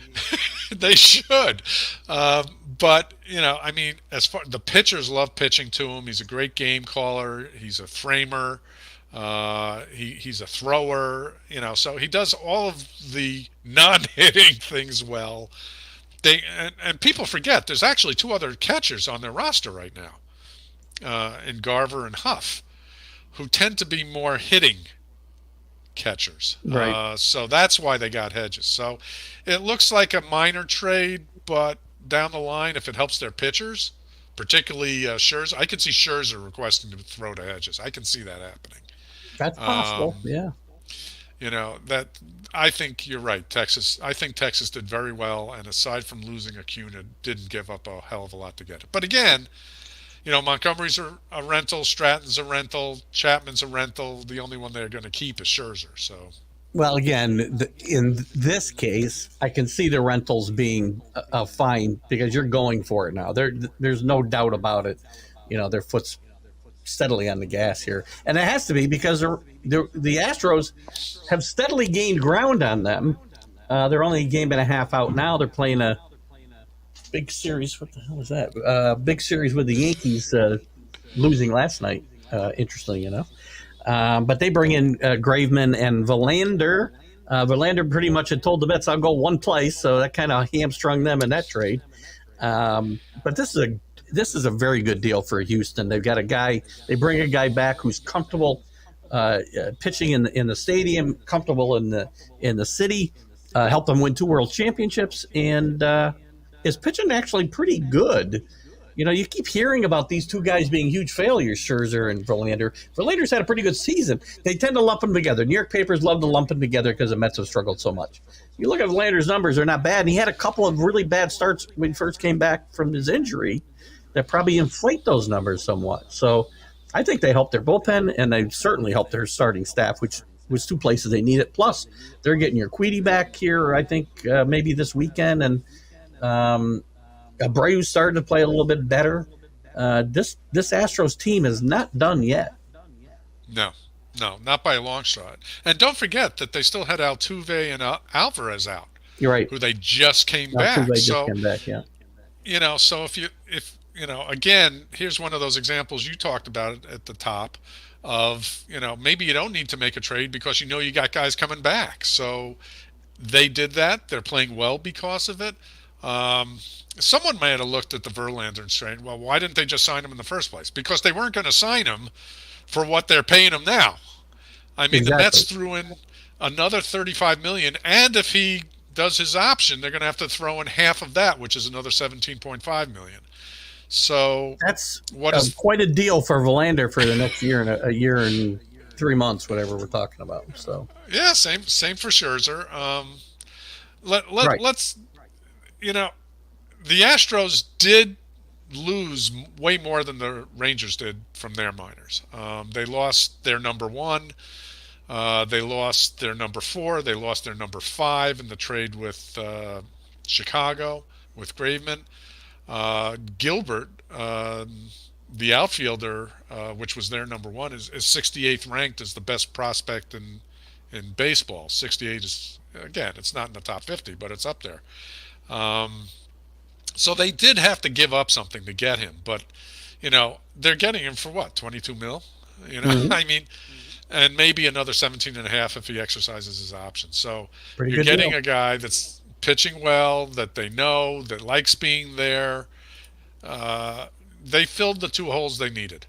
they should. But, I mean, as far the pitchers love pitching to him. He's a great game caller. He's a framer. He's a thrower. So he does all of the non-hitting things well. And people forget there's actually two other catchers on their roster right now, in Garver and Huff, who tend to be more hitting catchers. Right. So that's why they got Hedges. So it looks like a minor trade, but down the line, if it helps their pitchers, particularly Scherzer, I could see Scherzer requesting to throw to Hedges. I can see that happening. That's possible. Yeah. That I think you're right. Texas. I think Texas did very well, and aside from losing Acuna, didn't give up a hell of a lot to get it. But again, Montgomery's a rental, Stratton's a rental, Chapman's a rental. The only one they're going to keep is Scherzer. So, Well, again, in this case, I can see the rentals being fine because you're going for it now. There's no doubt about it. Their foot's steadily on the gas here, and it has to be because the Astros have steadily gained ground on them. They're only a game and a half out now. They're playing a big series. What the hell is that? Big series with the Yankees losing last night. Interestingly enough. But they bring in Graveman and Verlander. Verlander pretty much had told the Mets, I'll go one place, so that kind of hamstrung them in that trade. But this is a very good deal for Houston. They've got a guy. They bring a guy back who's comfortable pitching in the stadium, comfortable in the city. Helped them win 2 World Championships, and is pitching actually pretty good. You keep hearing about these two guys being huge failures, Scherzer and Verlander. Verlander's had a pretty good season. They tend to lump them together. New York papers love to lump them together because the Mets have struggled so much. You look at Verlander's numbers, they're not bad. And he had a couple of really bad starts when he first came back from his injury that probably inflate those numbers somewhat. So I think they helped their bullpen, and they certainly helped their starting staff, which was 2 places they need it. Plus, they're getting your Queedy back here, I think, maybe this weekend. And Abreu's started to play a little bit better. This Astros team is not done yet. No, not by a long shot. And don't forget that they still had Altuve and Alvarez out. You're right. Who they just came back. Altuve just came back, yeah. So if again, here's one of those examples you talked about at the top of, maybe you don't need to make a trade because you got guys coming back. So they did that. They're playing well because of it. Someone might have looked at the Verlander and said, well, why didn't they just sign him in the first place? Because they weren't going to sign him for what they're paying him now. I mean, Exactly. The Mets threw in another $35 million, and if he does his option, they're going to have to throw in half of that, which is another $17.5 million. So that's quite a deal for Verlander for the next year and a year and 3 months, whatever we're talking about. So yeah, same for Scherzer. Right. Let's the Astros did lose way more than the Rangers did from their minors. They lost their number 1. They lost their number 4. They lost their number 5 in the trade with Chicago with Graveman. Gilbert, the outfielder, which was their number 1, is 68th ranked as the best prospect in baseball. 68 is, again, it's not in the top 50, but it's up there. So they did have to give up something to get him, but they're getting him for what, 22 mil? Mm-hmm. I mean, and maybe another 17.5 if he exercises his option. So Pretty you're good getting deal. a guy that's pitching well, that they know, that likes being there. They filled the 2 holes they needed,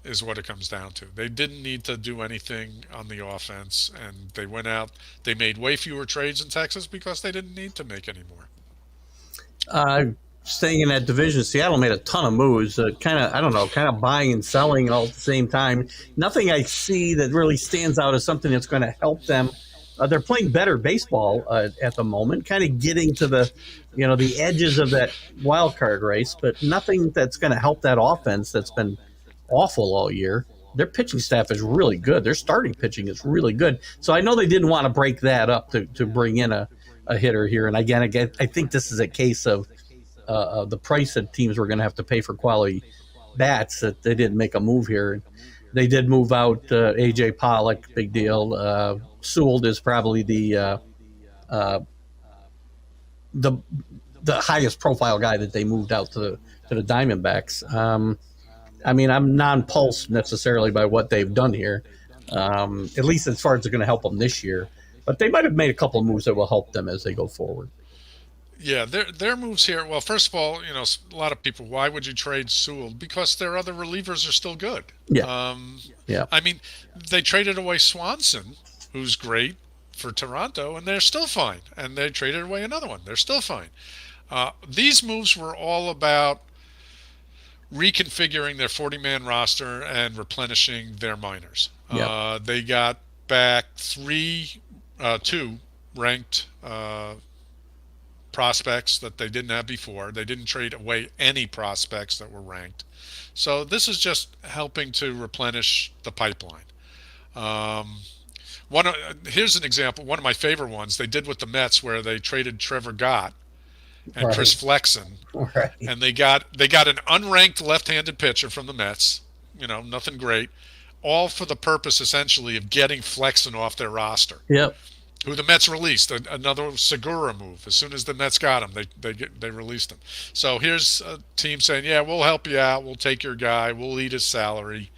is what it comes down to. They didn't need to do anything on the offense, and they went out. They made way fewer trades in Texas because they didn't need to make any more. Staying in that division, Seattle made a ton of moves. Kind of buying and selling all at the same time. Nothing I see that really stands out as something that's going to help them. They're playing better baseball at the moment, kind of getting to the edges of that wild card race, but nothing that's going to help that offense that's been awful all year. Their pitching staff is really good. Their starting pitching is really good. So I know they didn't want to break that up to bring in a hitter here. And again, I think this is a case of the price that teams were going to have to pay for quality bats, that they didn't make a move here. They did move out A.J. Pollock, big deal. Sewell is probably the highest profile guy that they moved out to the Diamondbacks. I'm non-pulsed necessarily by what they've done here, at least as far as it's going to help them this year. But they might have made a couple of moves that will help them as they go forward. Yeah, their moves here. Well, first of all, a lot of people. Why would you trade Sewell? Because their other relievers are still good. Yeah, Um, yeah, I mean, they traded away Swanson, who's great for Toronto, and they're still fine. And they traded away another one. They're still fine. These moves were all about reconfiguring their 40-man roster and replenishing their minors. yeah, They got back two ranked prospects that they didn't have before. They didn't trade away any prospects that were ranked. So this is just helping to replenish the pipeline. Um, Here's an example. One of my favorite ones they did with the Mets, where they traded Trevor Gott and Chris right, Flexen, right. and they got an unranked left-handed pitcher from the Mets. Nothing great, all for the purpose essentially of getting Flexen off their roster, Yep. who the Mets released. Another Segura move. As soon as the Mets got him, they released him. So here's a team saying, "Yeah, we'll help you out. We'll take your guy. We'll eat his salary.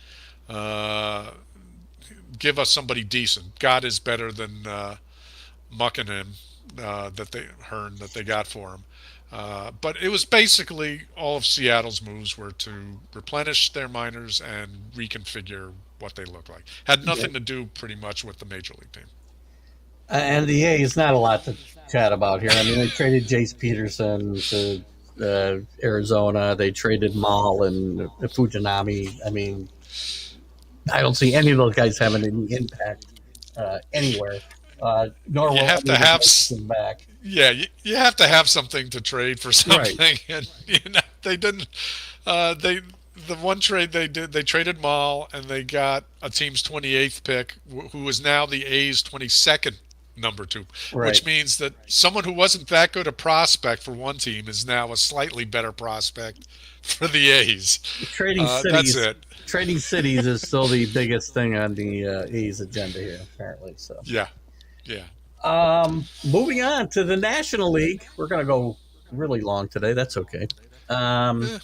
Uh, Give us somebody decent. God is better than mucking him that they got for him." But it was basically all of Seattle's moves were to replenish their minors and reconfigure what they look like. Had Yeah. nothing to do pretty much with the major league team. And the A's, not a lot to chat about here. I mean, they traded Jace Peterson to Arizona. They traded Maul and Fujinami. I mean, I don't see any of those guys having any impact anywhere. Nor You will have any to of the have, guys come back. yeah, you have to have something to trade for Right. something, and they didn't. They the one trade they did, they traded Maul, and they got a team's 28th pick, who is now the A's 22nd number two, Right. which means that someone who wasn't that good a prospect for one team is now a slightly better prospect for the A's. Trading That's cities. it. Trading cities is still the biggest thing on the A's agenda here, apparently. So, Yeah, yeah. moving on to the National League, we're going to go really long today. That's okay. Um, Eh.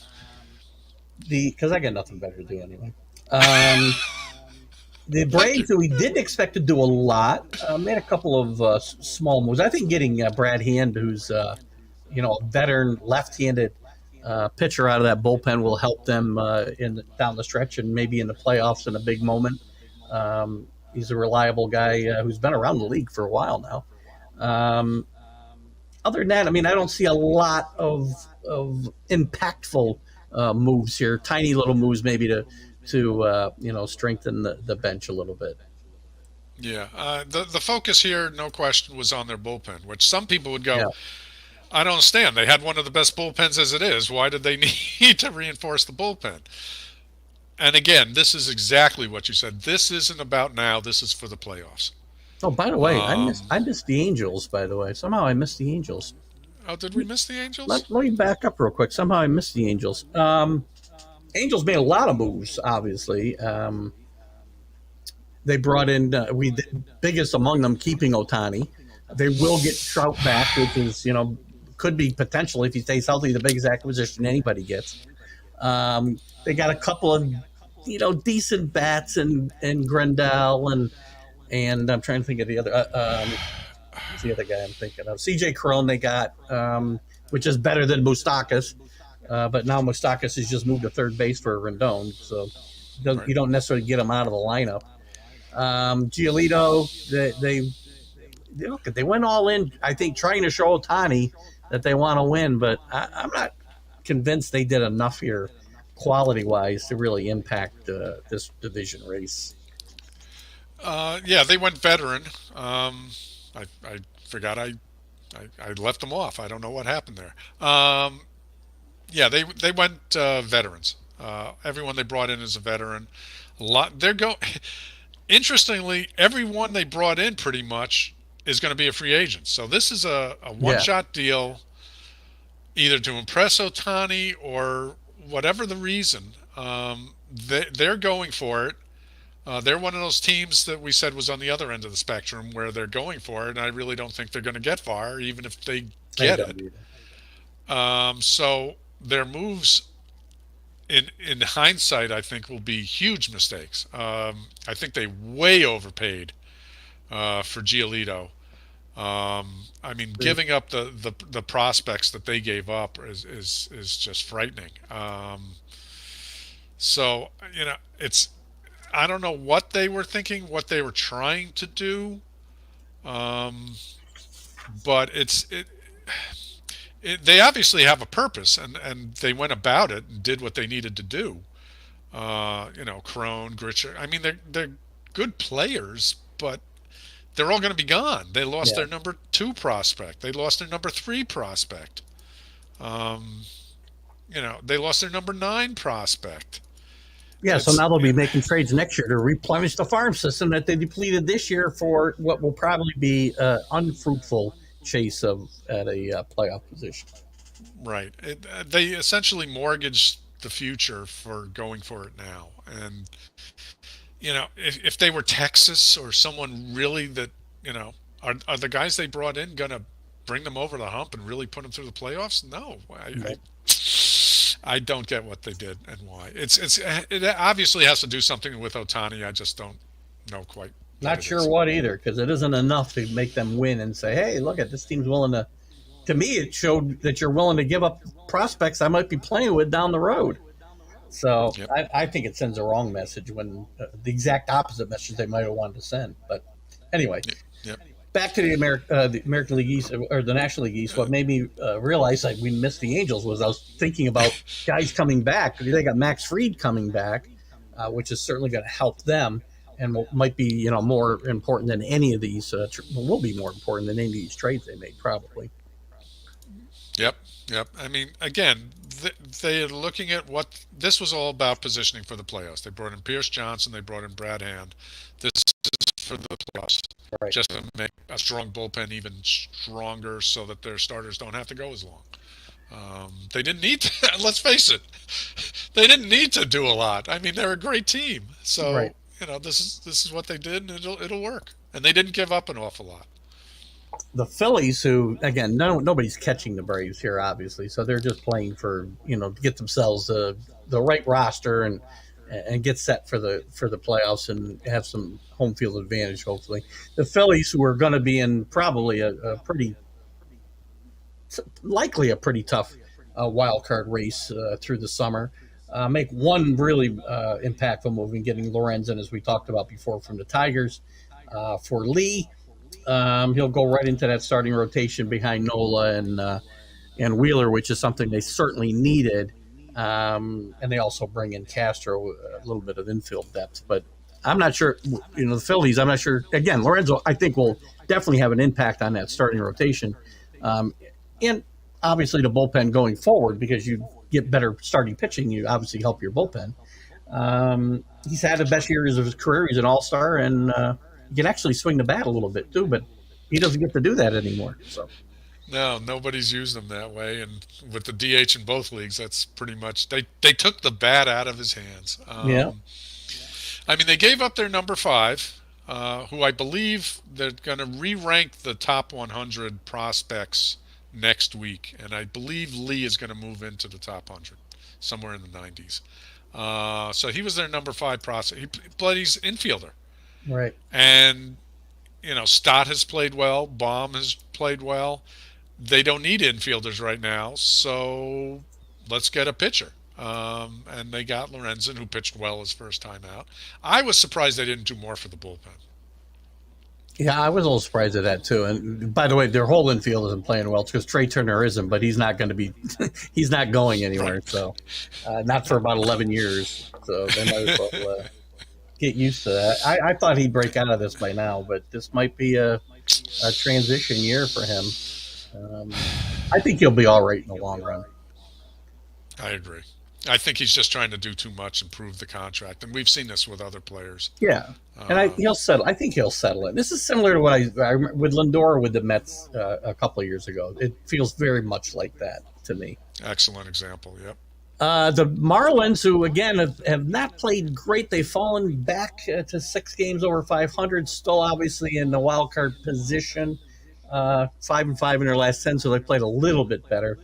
because I got nothing better to do anyway. Um, the Thank you. Braves, who we didn't expect to do a lot, made a couple of small moves. I think getting Brad Hand, who's a veteran left-handed pitcher out of that bullpen, will help them in down the stretch and maybe in the playoffs in a big moment. He's a reliable guy who's been around the league for a while now. Um, Other than that, I mean, I don't see a lot of impactful moves here. Tiny little moves, maybe to strengthen the bench a little bit. Yeah, the focus here, no question, was on their bullpen, which some people would Yeah, go, I don't understand. They had one of the best bullpens as it is. Why did they need to reinforce the bullpen? And again, this is exactly what you said. This isn't about now. This is for the playoffs. Oh, by the way, I Um, missed the Angels. By the way, somehow I missed the Angels. oh, did we miss the Angels? Let me back up real quick. Somehow I missed the Angels. Angels made a lot of moves. Obviously, they brought in the biggest among them, keeping Otani. They will get Trout back, which is could be potentially, if he stays healthy, the biggest acquisition anybody gets. They got a couple of decent bats and Grendel and I'm trying to think of the other. Who's the other guy I'm thinking of? CJ Cron they got, which is better than Mustakas. But now Mustakas has just moved to third base for Rendon, so Right. you don't necessarily get him out of the lineup. Giolito, they went all in, I think, trying to show Otani that they want to win, but I'm not convinced they did enough here quality wise to really impact this division race. Yeah, they went veteran. I forgot I left them off. I don't know what happened there. Yeah, they went veterans. Everyone they brought in is a veteran. A lot. They're go. Interestingly, everyone they brought in pretty much is going to be a free agent. So this is a one Yeah, shot deal, either to impress Otani or whatever the reason. They're going for it. They're one of those teams that we said was on the other end of the spectrum where they're going for it, and I really don't think they're going to get far, even if they I get don't it. either. So their moves, in hindsight, I think will be huge mistakes. I think they way overpaid for Giolito. I mean, giving up the prospects that they gave up is just frightening. So it's I don't know what they were thinking, what they were trying to do, um, but they obviously have a purpose, and they went about it and did what they needed to do. Crone, Gritcher. I mean, they're good players, but they're all going to be gone. They lost Yeah. their number two prospect. They lost their number three prospect. Um, they lost their number nine prospect. Yeah, so It's now they'll be making trades next year to replenish the farm system that they depleted this year for what will probably be unfruitful chase of at a playoff position. right. They essentially mortgaged the future for going for it now. And if they were Texas or someone really that are the guys they brought in gonna bring them over the hump and really put them through the playoffs? No, Right. I don't get what they did and why. It obviously has to do something with Otani. I just don't know quite what Not it sure is. what either, because it isn't enough to make them win and say, "Hey, look at this team's willing to." To me, it showed that you're willing to give up prospects I might be playing with down the road. So Yep. I think it sends a wrong message when the exact opposite message they might have wanted to send. But anyway, Yep. Yep. back to the American League East or the National League East. What made me realize that we missed the Angels was I was thinking about guys coming back. They got Max Fried coming back, which is certainly going to help them, and might be more important than any of these. Will be more important than any of these trades they made probably. Yep. Yep. I mean, again, they are looking at what this was all about positioning for the playoffs. They brought in Pierce Johnson. They brought in Brad Hand. This is for the playoffs, Right. just to make a strong bullpen even stronger, so that their starters don't have to go as long. They didn't need to. Let's face it, they didn't need to do a lot. I mean, they're a great team, Right. so this is what they did, and it'll work. And they didn't give up an awful lot. The Phillies, who again, nobody's catching the Braves here, obviously, so they're just playing for to get themselves the right roster and get set for the playoffs and have some home field advantage. Hopefully, the Phillies, who are going to be in probably a pretty likely a pretty tough wild card race through the summer. Make one really impactful move in getting Lorenzen, as we talked about before, from the Tigers for Lee. He'll go right into that starting rotation behind Nola and Wheeler, which is something they certainly needed. And they also bring in Castro, a little bit of infield depth. But I'm not sure, the Phillies, I'm not sure. Again, Lorenzo, I think, will definitely have an impact on that starting rotation. Um, and obviously the bullpen going forward, because you get better starting pitching, you obviously help your bullpen. He's had the best years of his career. He's an all-star, and he can actually swing the bat a little bit too, but he doesn't get to do that anymore. So No, nobody's used them that way, and with the DH in both leagues, that's pretty much they took the bat out of his hands. yeah, I mean, they gave up their number five, who I believe they're going to re-rank the top 100 prospects next week, and I believe Lee is going to move into the top 100, somewhere in the 90s. So he was their number five prospect. But he's infielder, right. and Stott has played well. Baum has played well. They don't need infielders right now, so let's get a pitcher. And they got Lorenzen, who pitched well his first time out. I was surprised they didn't do more for the bullpen. Yeah, I was a little surprised at that too. And by the way, their whole infield isn't playing well because Trey Turner isn't, but he's not going to be, he's not going Right. anywhere. So not for about 11 years. So they might as well get used to that. I thought he'd break out of this by now, but this might be a transition year for him. I think he'll be all right in the long run. I agree. I think he's just trying to do too much and prove the contract, and we've seen this with other players. Yeah, and Um, he'll settle. I think he'll settle it. This is similar to what I remember with Lindor with the Mets a couple of years ago. It feels very much like that to me. Excellent example. Yep. The Marlins, who again have not played great, they've fallen back to 6 games over 500. Still, obviously, in the wild card position, 5-5 in their last 10, so they played a little bit better.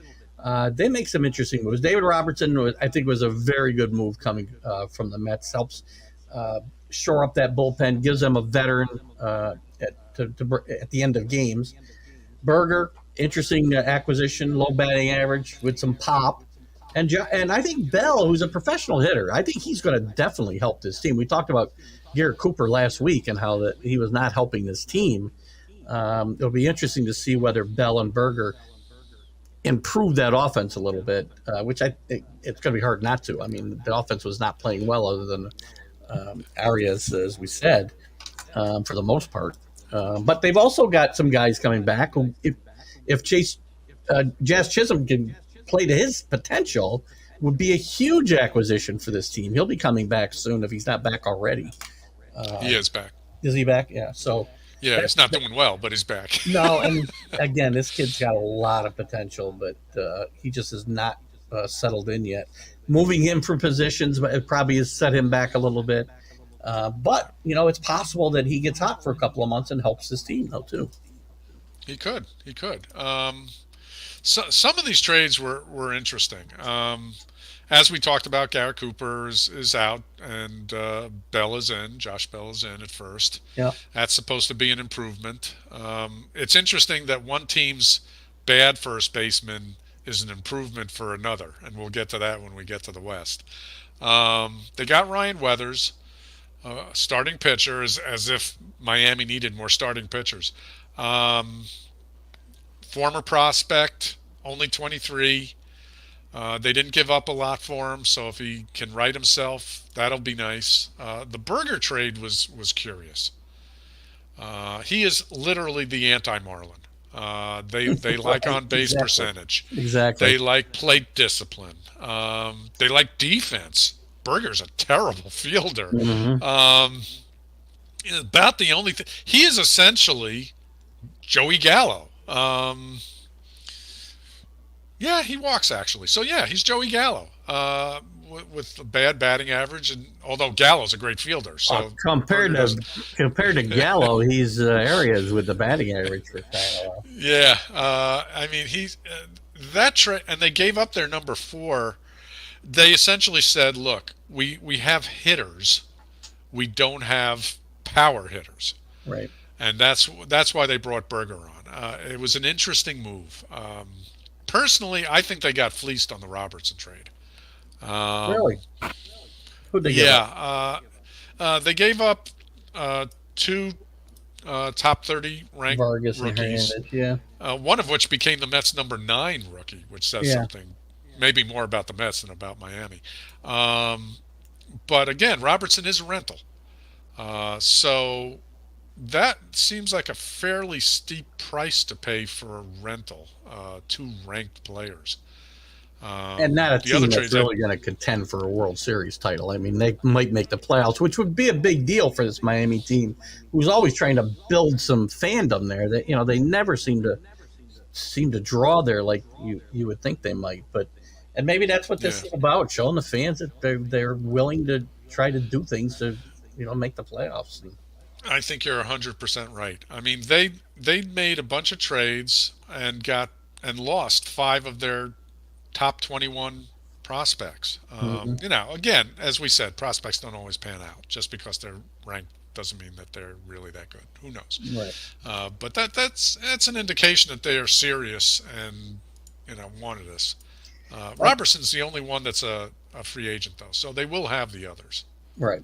They make some interesting moves. David Robertson, I think, was a very good move coming from the Mets. Helps uh, shore up that bullpen, gives them a veteran at at the end of games. Berger, interesting acquisition, low batting average with some pop. And I think Bell, who's a professional hitter, I think he's going to definitely help this team. We talked about Garrett Cooper last week and how that he was not helping this team. It'll be interesting to see whether Bell and Berger improve that offense a little bit, which I think it's going to be hard not to. I mean, the offense was not playing well other than Arias, as we said, for the most part. But they've also got some guys coming back who, if Jazz Chisholm can play to his potential, would be a huge acquisition for this team. He'll be coming back soon if he's not back already. He is back. Is he back? Yeah. So yeah, he's not doing well, but he's back. No, and again, this kid's got a lot of potential, but he just is not settled in yet. Moving him from positions, it probably has set him back a little bit. But it's possible that he gets hot for a couple of months and helps his team, though, too. He could. So some of these trades were interesting. As we talked about, Garrett Cooper is out, and Bell is in. Josh Bell is in at first. Yeah, that's supposed to be an improvement. It's interesting that one team's bad first baseman is an improvement for another, and we'll get to that when we get to the West. They got Ryan Weathers, starting pitcher, as if Miami needed more starting pitchers. Former prospect, only 23. They didn't give up a lot for him, so if he can right himself, that'll be nice. The Berger trade was curious. He is literally the anti-Marlin. They like on-base percentage. Exactly. They like plate discipline. They like defense. Berger's a terrible fielder. Mm-hmm. About the only thing. He is essentially Joey Gallo. Yeah, he walks actually. So yeah, he's Joey Gallo with a bad batting average, and although Gallo's a great fielder, so compared to Gallo, he's Arias with the batting average for Gallo. Yeah, I mean he's and they gave up their number 4. They essentially said, "Look, we have hitters, we don't have power hitters." Right. And that's why they brought Berger on. It was an interesting move. Personally, I think they got fleeced on the Robertson trade. Really? Who'd they give up? They gave up 2 top 30 ranked Vargas rookies. And Hernandez, yeah. One of which became the Mets' number 9 rookie, which says something maybe more about the Mets than about Miami. But again, Robertson is a rental. So that seems like a fairly steep price to pay for a rental, 2 ranked players. And not a team that's really going to contend for a World Series title. I mean, they might make the playoffs, which would be a big deal for this Miami team, who's always trying to build some fandom there. That they never seem to draw there like you would think they might. And maybe that's what this is about, showing the fans that they're willing to try to do things to make the playoffs. I think you're 100% right. I mean, they made a bunch of trades and lost 5 of their top 21 prospects. Again, as we said, prospects don't always pan out. Just because they're ranked doesn't mean that they're really that good. Who knows? Right. But that's an indication that they are serious and wanted us. Robertson's the only one that's a free agent, though, so they will have the others. Right.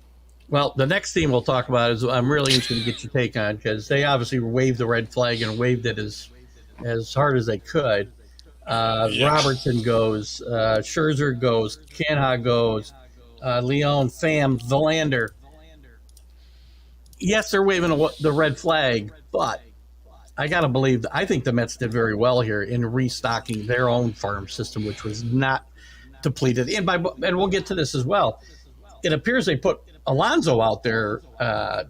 Well, the next team we'll talk about is I'm really interested to get your take on, because they obviously waved the red flag and waved it as hard as they could. Robertson goes, Scherzer goes, Canha goes, Leon, Pham, Verlander. Yes, they're waving the red flag, but I got to believe I think the Mets did very well here in restocking their own farm system, which was not depleted. And we'll get to this as well. It appears they put Alonso out there to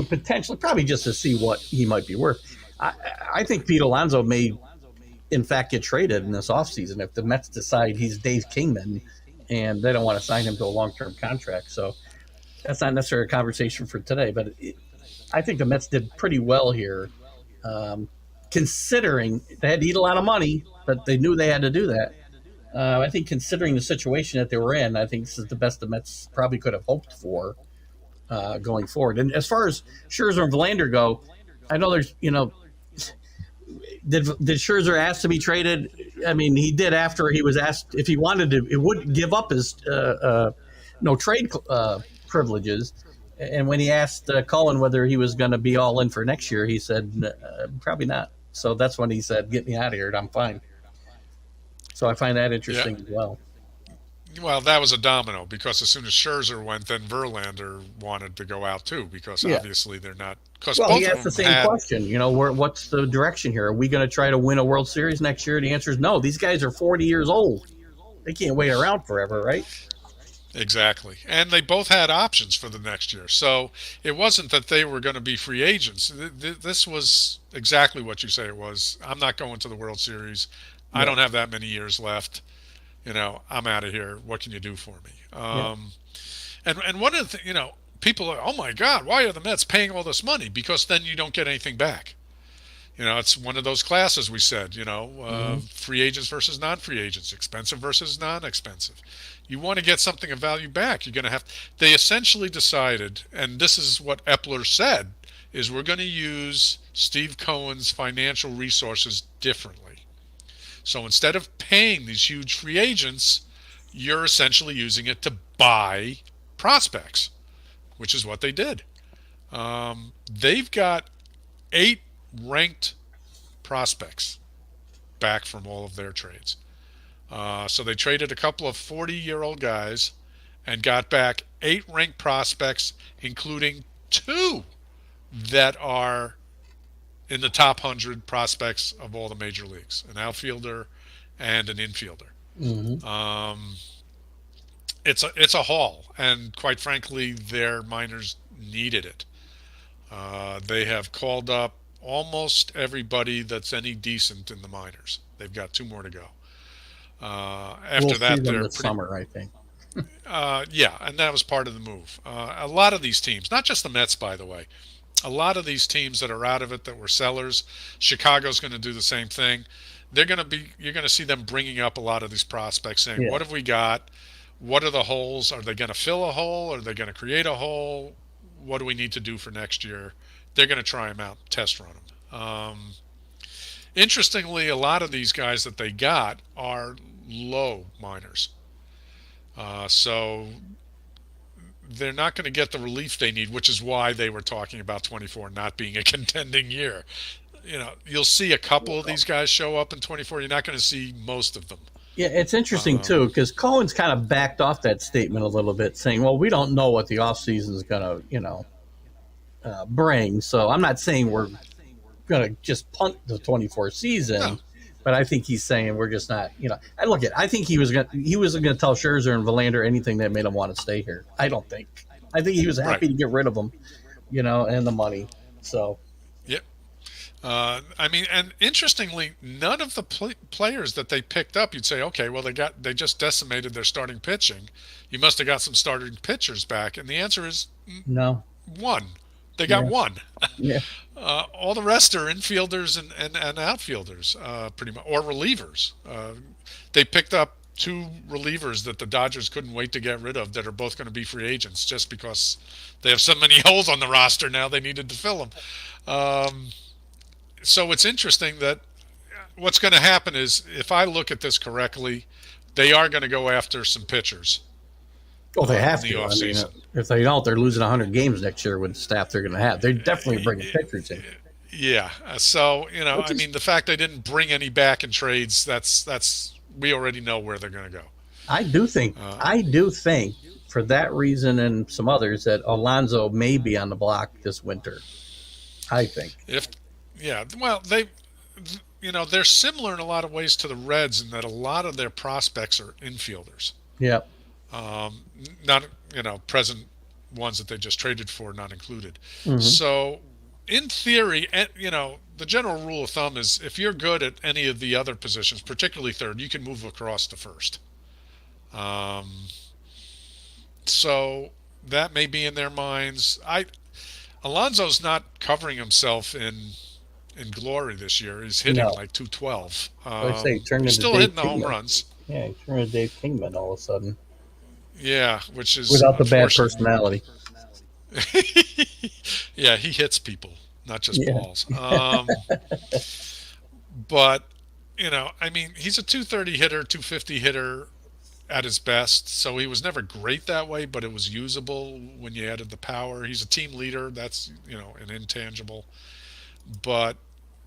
potentially, probably just to see what he might be worth. I think Pete Alonso may, in fact, get traded in this offseason if the Mets decide he's Dave Kingman and they don't want to sign him to a long-term contract. So that's not necessarily a conversation for today, but I think the Mets did pretty well here, considering they had to eat a lot of money, but they knew they had to do that. I think considering the situation that they were in, I think this is the best the Mets probably could have hoped for going forward. And as far as Scherzer and Verlander go, I know there's, did Scherzer ask to be traded? I mean, he did after he was asked if he wanted to. It wouldn't give up his no trade privileges. And when he asked Cullen whether he was going to be all in for next year, he said probably not. So that's when he said, "Get me out of here. I'm fine." So I find that Yeah. interesting as well. Well, that was a domino because as soon as Scherzer went, then Verlander wanted to go out too because Yeah. obviously they're not. Because Well, he both of asked the them same had question. What's the direction here? Are we going to try to win a World Series next year? The answer is no. These guys are 40 years old. They can't wait around forever, right? exactly, and they both had options for the next year. So it wasn't that they were going to be free agents. This was exactly what you say it was. I'm not going to the World Series. I Yeah. don't have that many years left. I'm out of here. What can you do for me? Yeah. And one of the people are, oh my God, why are the Mets paying all this money? Because then you don't get anything back. It's one of those classes we said, Mm-hmm. free agents versus non-free agents, expensive versus non-expensive. You want to get something of value back, you're going to have. They essentially decided, and this is what Epler said, is we're going to use Steve Cohen's financial resources differently. So instead of paying these huge free agents, you're essentially using it to buy prospects, which is what they did. They've got 8 ranked prospects back from all of their trades. So they traded a couple of 40-year-old guys and got back 8 ranked prospects, including 2 that are in the top 100 prospects of all the major leagues, an outfielder and an infielder. Mm-hmm. Um, it's a haul, and quite frankly, their minors needed it. They have called up almost everybody that's any decent in the minors. They've got 2 more to go. We'll After see that, them they're this pretty. summer, I think. Yeah, and that was part of the move. A lot of these teams, not just the Mets, by the way, a lot of these teams that are out of it that were sellers, Chicago's going to do the same thing. You're going to see them bringing up a lot of these prospects saying, Yeah. what have we got? What are the holes? Are they going to fill a hole? Are they going to create a hole? What do we need to do for next year? They're going to try them out, test run them. Interestingly, a lot of these guys that they got are low minors. So they're not going to get the relief they need, which is why they were talking about 24 not being a contending year. You'll see a couple of these guys show up in 24. You're not going to see most of them. Yeah, it's interesting Um, too because Cohen's kind of backed off that statement a little bit, saying, "Well, we don't know what the offseason is going to, bring." So I'm not saying we're going to just punt the 24 no, season, but I think he's saying we're just not. I look at. I think he was going to tell Scherzer and Verlander anything that made him want to stay here. I don't think. I think he was right. happy to get rid of them, and the money. So Yep. I mean, and interestingly, none of the players that they picked up, you'd say, okay, well, they just decimated their starting pitching. You must have got some starting pitchers back, and the answer is no, one. They got yeah, one. yeah, All the rest are infielders and outfielders, pretty much, or relievers. They picked up 2 relievers that the Dodgers couldn't wait to get rid of that are both going to be free agents just because they have so many holes on the roster now they needed to fill them. Um, so it's interesting that what's going to happen is, if I look at this correctly, they are going to go after some pitchers well, they in have the to. I mean, offseason. if they don't, they're losing 100 games next year with the staff they're going to have. They're definitely bringing pitchers in, Yeah. So which I is mean, the fact they didn't bring any back in trades, that's we already know where they're going to go. I do think Uh, I do think for that reason and some others that Alonso may be on the block this winter. I think. if Yeah, well, they're similar in a lot of ways to the Reds in that a lot of their prospects are infielders, Yeah. not present ones that they just traded for, not included. Hmm. So, in theory, the general rule of thumb is if you're good at any of the other positions, particularly third, you can move across to first. Um, so that may be in their minds. Alonso's not covering himself in glory this year. He's hitting No. like 212. Like I say, he turned He's into still Dave hitting the home Kingman. runs. Yeah, he turned into Dave Kingman all of a sudden Yeah, which is without the bad unfortunate. personality. Yeah, he hits people not just Yeah. balls. But I mean, he's a 230 hitter, 250 hitter at his best. So he was never great that way, but it was usable when you added the power. He's a team leader. That's, an intangible. But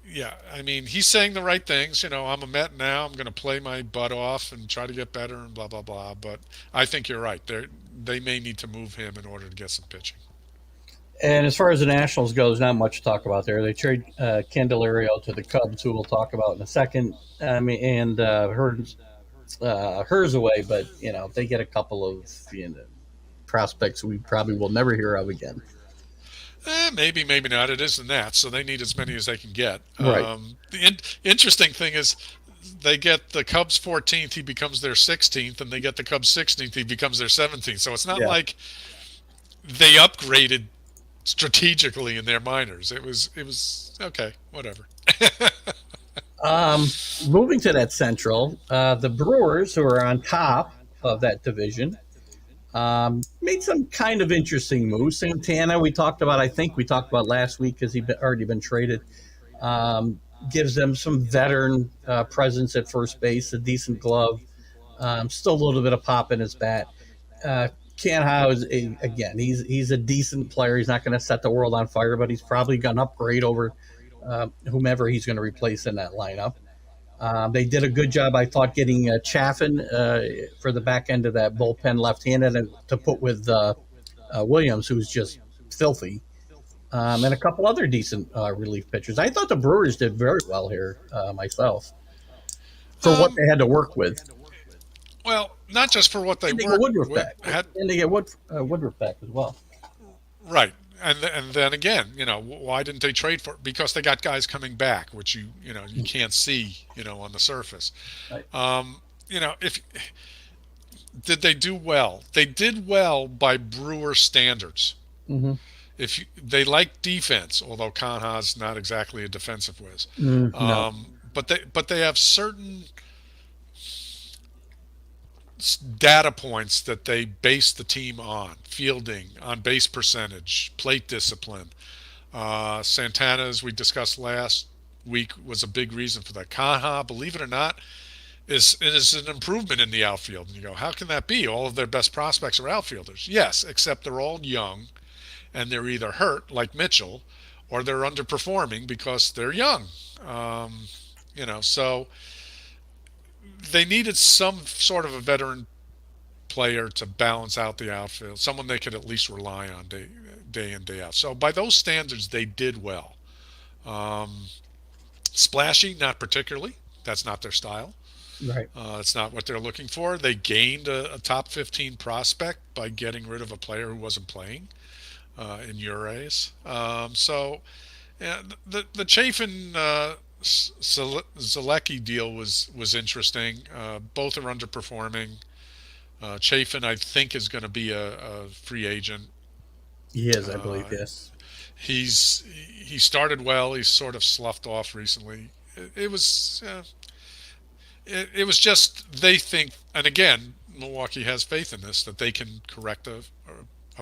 yeah, I mean, he's saying the right things. I'm a Met now. I'm going to play my butt off and try to get better and blah, blah, blah. But I think you're right. They may need to move him in order to get some pitching. And as far as the Nationals goes, not much to talk about there. They trade Candelario to the Cubs, who we'll talk about in a second. I mean, and hers away, but they get a couple of prospects we probably will never hear of again. Maybe, maybe not. It isn't that. So they need as many as they can get. Right. The interesting thing is they get the Cubs 14th, he becomes their 16th, and they get the Cubs 16th, he becomes their 17th. So it's not like they upgraded strategically in their minors. It was okay, whatever. Moving to that Central, the Brewers, who are on top of that division, made some kind of interesting moves. Santana, I think we talked about last week because he'd already been traded. Gives them some veteran presence at first base, a decent glove, still a little bit of pop in his bat. Canha is again, he's a decent player. He's not going to set the world on fire, but he's probably going to upgrade over whomever he's going to replace in that lineup. They did a good job, I thought, getting Chaffin for the back end of that bullpen left-handed and to put with Williams, who's just filthy, and a couple other decent relief pitchers. I thought the Brewers did very well here myself for what they had to work with. Well, not just for what they get worked Woodruff with. back. And they get Woodruff back as well. Right. And then again, why didn't they trade for it? Because they got guys coming back, which you can't see, on the surface. Right. If did they do well? They did well by Brewer standards. Mm-hmm. If they like defense, although Canha's not exactly a defensive whiz, No. but they have certain data points that they base the team on: fielding, on base percentage, plate discipline. Santana, as we discussed last week, was a big reason for that. Canha, believe it or not, is an improvement in the outfield. And you go, how can that be? All of their best prospects are outfielders. Yes, except they're all young, and they're either hurt, like Mitchell, or they're underperforming because they're young. So they needed some sort of a veteran player to balance out the outfield, someone they could at least rely on day in, day out. So by those standards, they did well. Splashy, not particularly. That's not their style. Right. That's not what they're looking for. They gained a top 15 prospect by getting rid of a player who wasn't playing in Urays. The Chafin Zielecki deal was interesting. Both are underperforming. Chafin, I think, is going to be a free agent. He is, I believe, yes. He started well. He's sort of sloughed off recently. It was just, they think, and again, Milwaukee has faith in this, that they can correct a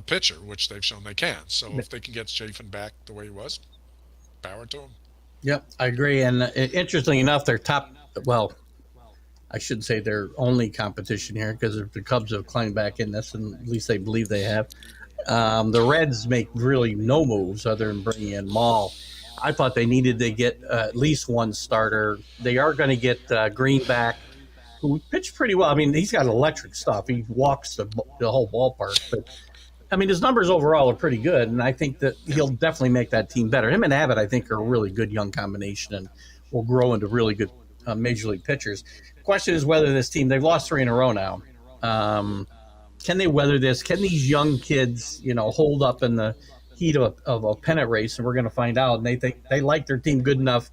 pitcher, which they've shown they can. So if they can get Chafin back the way he was, power to him. Yep, I agree. And interestingly enough, their top, well, I shouldn't say their only competition here because the Cubs have climbed back in this, and at least they believe they have. The Reds make really no moves other than bringing in Maul. I thought they needed to get at least one starter. They are going to get Green back, who pitched pretty well. I mean, he's got electric stuff. He walks the whole ballpark. But, I mean, his numbers overall are pretty good, and I think that he'll definitely make that team better. Him and Abbott, I think, are a really good young combination and will grow into really good major league pitchers. The question is whether this team, they've lost 3 in a row now. Can they weather this? Can these young kids, hold up in the heat of a pennant race? And we're going to find out. And they think they like their team good enough.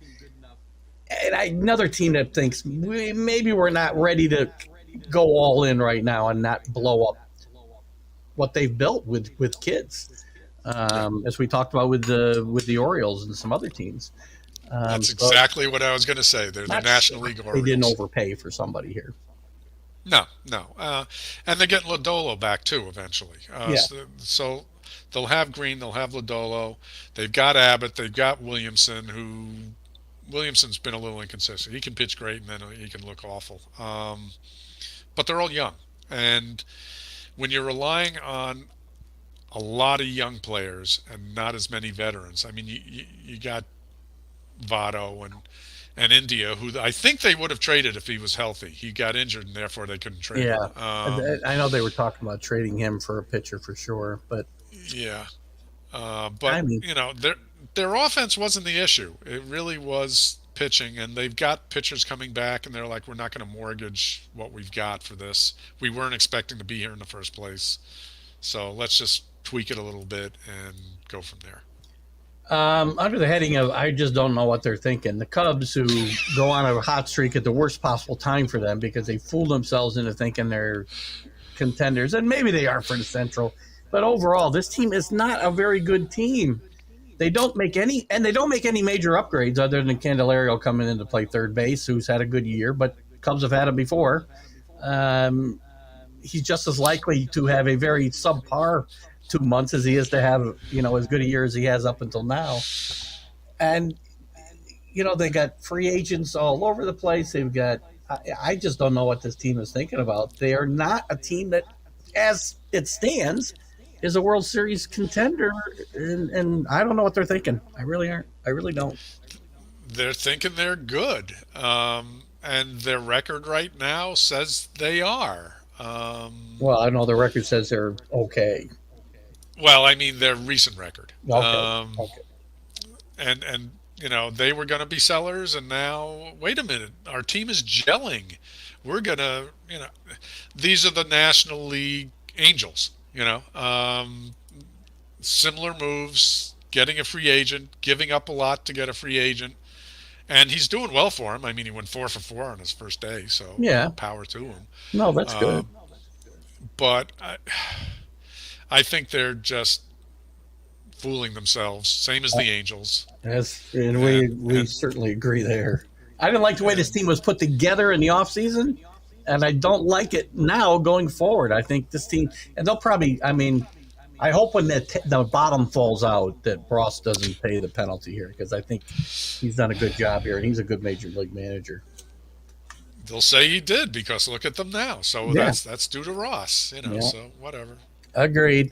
And another team that thinks maybe we're not ready to go all in right now and not blow up what they've built with kids, as we talked about with the Orioles and some other teams. That's exactly what I was going to say. They're the National League Orioles. They didn't overpay for somebody here. No. And they get Lodolo back, too, eventually. Yeah. So they'll have Green, they'll have Lodolo, they've got Abbott, they've got Williamson, who Williamson's been a little inconsistent. He can pitch great and then he can look awful. But they're all young, and when you're relying on a lot of young players and not as many veterans, I mean, you got Votto and India, who I think they would have traded if he was healthy. He got injured, and therefore they couldn't trade Yeah, him. I know they were talking about trading him for a pitcher for sure, but Yeah, I but mean, their offense wasn't the issue. It really was pitching, and they've got pitchers coming back, and they're like, we're not going to mortgage what we've got for this. We weren't expecting to be here in the first place, so let's just tweak it a little bit and go from there. under the heading of I just don't know what they're thinking. The Cubs, who go on a hot streak at the worst possible time for them because they fooled themselves into thinking they're contenders, and maybe they are for the Central. But overall, this team is not a very good team. They don't make any, and they don't make any major upgrades other than Candelario coming in to play third base, who's had a good year, but Cubs have had him before. Um, he's just as likely to have a very subpar 2 months as he is to have, as good a year as he has up until now. And, they got free agents all over the place. They've got, I just don't know what this team is thinking about. They are not a team that, as it stands, is a World Series contender. And I don't know what they're thinking. I really aren't. I really don't. They're thinking they're good, and their record right now says they are. Well, I know the record says they're okay. Well, I mean their recent record. Okay. Okay. And they were going to be sellers, and now wait a minute, our team is gelling. We're gonna, these are the National League Angels. Similar moves, getting a free agent, giving up a lot to get a free agent, and he's doing well for him. I mean, he went 4 for 4 on his first day, so Yeah. power to him. No, that's good. But I think they're just fooling themselves, same as the Angels. And we certainly agree there. I didn't like the way this team was put together in the offseason, and I don't like it now going forward. I think this team, and they'll probably, I hope when the bottom falls out that Ross doesn't pay the penalty here, because I think he's done a good job here, and he's a good major league manager. They'll say he did because look at them now. So Yeah. that's due to Ross, Yeah. So whatever. Agreed.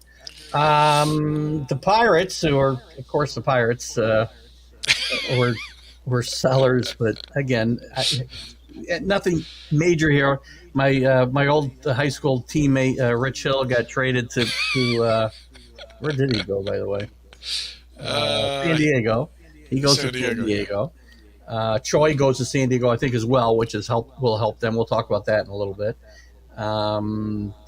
The Pirates, who are, of course, the Pirates, were sellers, but again, nothing major here. My old high school teammate Rich Hill got traded to where did he go, by the way? San Diego. He goes to San Diego. Choi goes to San Diego, I think, as well, which will help them. We'll talk about that in a little bit.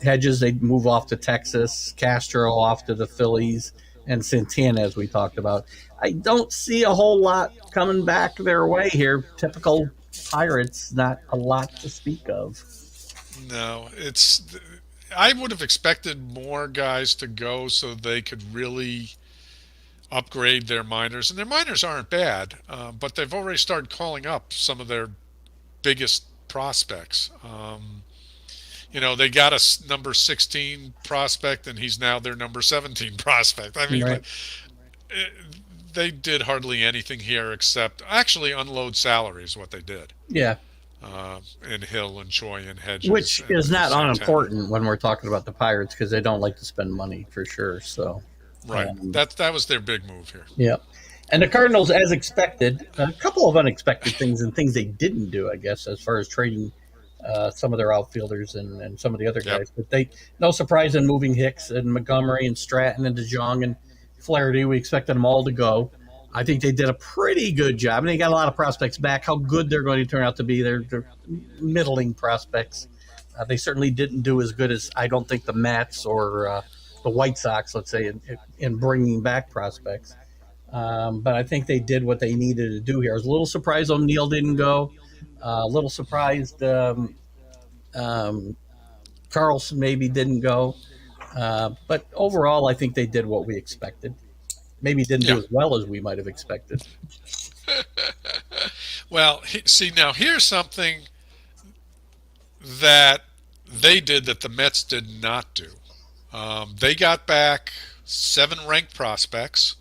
Hedges, they move off to Texas. Castro off to the Phillies, and Santana, as we talked about. I don't see a whole lot coming back their way here. Typical Pirates, not a lot to speak of. No, I would have expected more guys to go so they could really upgrade their minors, and their minors aren't bad, but they've already started calling up some of their biggest prospects. They got a number 16 prospect, and he's now their number 17 prospect. I mean, Right. They did hardly anything here except actually unload salary is what they did. Yeah, In Hill and Choi and Hedges. which and is not Santana. unimportant when we're talking about the Pirates, because they don't like to spend money for sure. So, Right. That was their big move here. yeah. And the Cardinals, as expected, a couple of unexpected things and things they didn't do, I guess, as far as trading some of their outfielders and some of the other guys. Yep. But no surprise in moving Hicks and Montgomery and Stratton and DeJong and Flaherty. We expected them all to go. I think they did a pretty good job, and they got a lot of prospects back. How good they're going to turn out to be, they're middling prospects. They certainly didn't do as good as, I don't think, the Mets or the White Sox, let's say, in bringing back prospects. But I think they did what they needed to do here. I was a little surprised O'Neill didn't go. A little surprised Carlson maybe didn't go. But overall, I think they did what we expected. Maybe didn't do as well as we might have expected. Well, see, now here's something that they did that the Mets did not do. They got back 7 ranked prospects.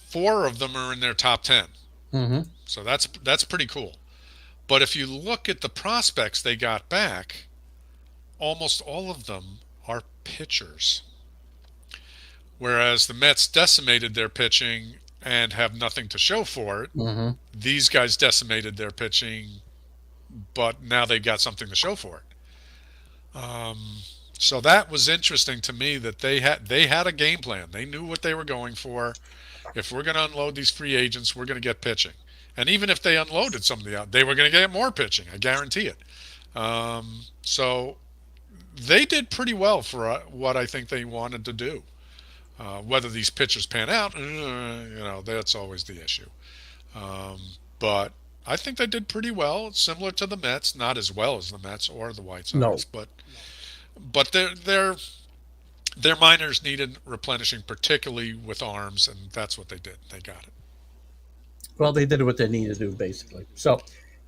4 of them are in their top 10. Mm-hmm. So that's pretty cool. But if you look at the prospects they got back, almost all of them are pitchers. Whereas the Mets decimated their pitching and have nothing to show for it. Mm-hmm. These guys decimated their pitching, but now they've got something to show for it. So that was interesting to me that they had a game plan. They knew what they were going for. If we're going to unload these free agents, we're going to get pitching. And even if they unloaded some of they were going to get more pitching. I guarantee it. So they did pretty well for what I think they wanted to do. Whether these pitchers pan out, that's always the issue. Um, but I think they did pretty well, similar to the Mets. Not as well as the Mets or the White No. Sox, but their minors needed replenishing, particularly with arms, and that's what they did. They got it. Well, they did what they needed to do, basically. So,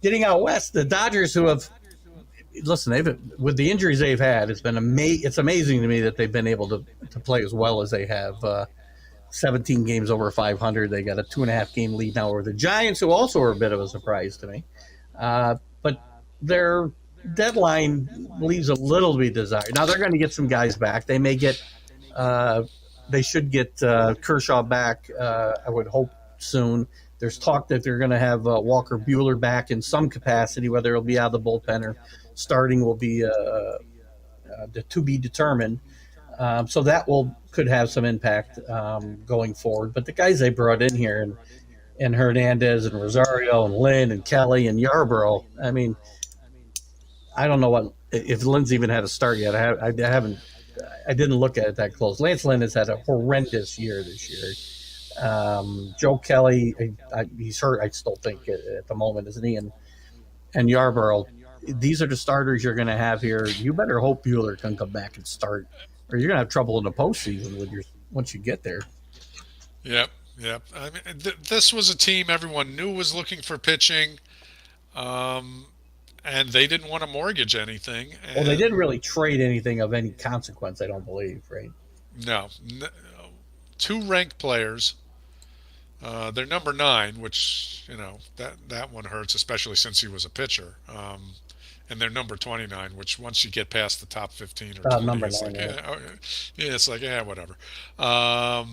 getting out west, the Dodgers, who have listen, they've with the injuries they've had, it's amazing to me that they've been able to play as well as they have. 17 games over 500. They got a 2.5 game lead now over the Giants, who also are a bit of a surprise to me. But their deadline leaves a little to be desired. Now they're going to get some guys back. They may get, they should get Kershaw back. I would hope soon. There's talk that they're going to have Walker Buehler back in some capacity, whether it'll be out of the bullpen or starting will be to be determined. So that could have some impact going forward. But the guys they brought in here, and Hernandez and Rosario and Lynn and Kelly and Yarborough, I mean, I don't know if Lynn's even had a start yet. I didn't look at it that close. Lance Lynn has had a horrendous year this year. Joe Kelly, he's hurt, I still think, at the moment, isn't he? And Yarborough, these are the starters you're going to have here. You better hope Buehler can come back and start, or you're going to have trouble in the postseason once you get there. Yep, yep. I mean, this was a team everyone knew was looking for pitching, and they didn't want to mortgage anything. Well, they didn't really trade anything of any consequence, I don't believe, right? No. 2 ranked players. They're number 9, which that one hurts, especially since he was a pitcher. And they're number 29, which once you get past the top 15 or 20, number it's 9, like, yeah. It's like, whatever. I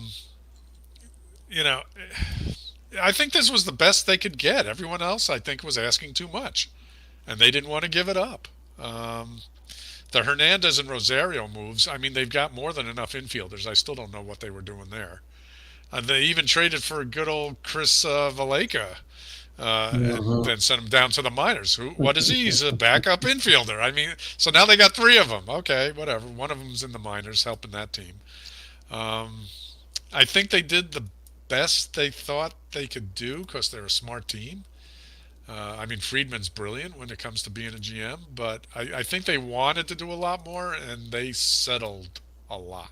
think this was the best they could get. Everyone else, I think, was asking too much, and they didn't want to give it up. The Hernandez and Rosario moves, I mean, they've got more than enough infielders. I still don't know what they were doing there. They even traded for good old Chris Valleca, and then sent him down to the minors. What is he? He's a backup infielder. I mean, so now they got 3 of them. Okay, whatever. One of them's in the minors helping that team. I think they did the best they thought they could do because they're a smart team. I mean, Friedman's brilliant when it comes to being a GM, but I think they wanted to do a lot more, and they settled a lot.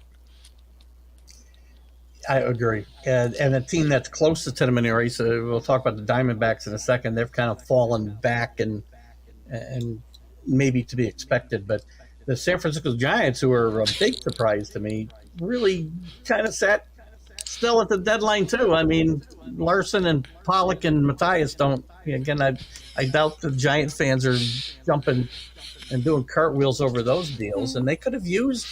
I agree. And a team that's closest to them in the race, we'll talk about the Diamondbacks in a second, they've kind of fallen back and maybe to be expected. But the San Francisco Giants, who are a big surprise to me, really kind of sat still at the deadline too. I mean, Larson and Pollock and Matthias don't. Again, I doubt the Giants fans are jumping and doing cartwheels over those deals, and they could have used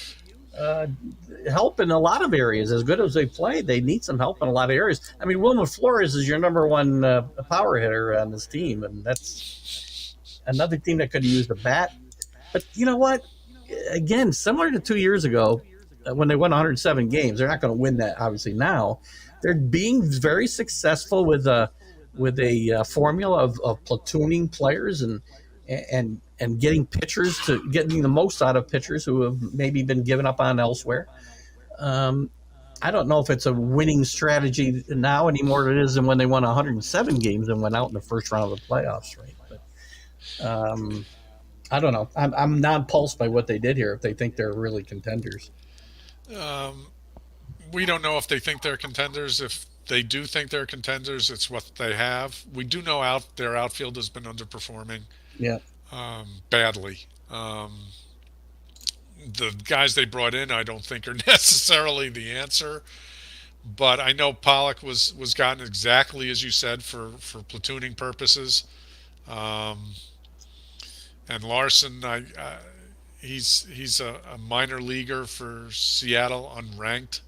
help in a lot of areas. As good as they played, they need some help in a lot of areas. I mean, Wilmer Flores is your number 1 power hitter on this team, and that's another team that could have used a bat. But you know what? Again, similar to 2 years ago, when they won 107 games, they're not going to win that obviously now. They're being very successful with a formula of platooning players and getting pitchers to getting the most out of pitchers who have maybe been given up on elsewhere. I don't know if it's a winning strategy now anymore than it is than when they won 107 games and went out in the first round of the playoffs, right? But I don't know. I'm nonplussed by what they did here if they think they're really contenders. We don't know if they think they're contenders. If they do think they're contenders, it's what they have. We do know their outfield has been underperforming. Yeah. Badly. The guys they brought in, I don't think are necessarily the answer. But I know Pollock was gotten exactly as you said for platooning purposes. Um, and Larson, he's a minor leaguer for Seattle, unranked.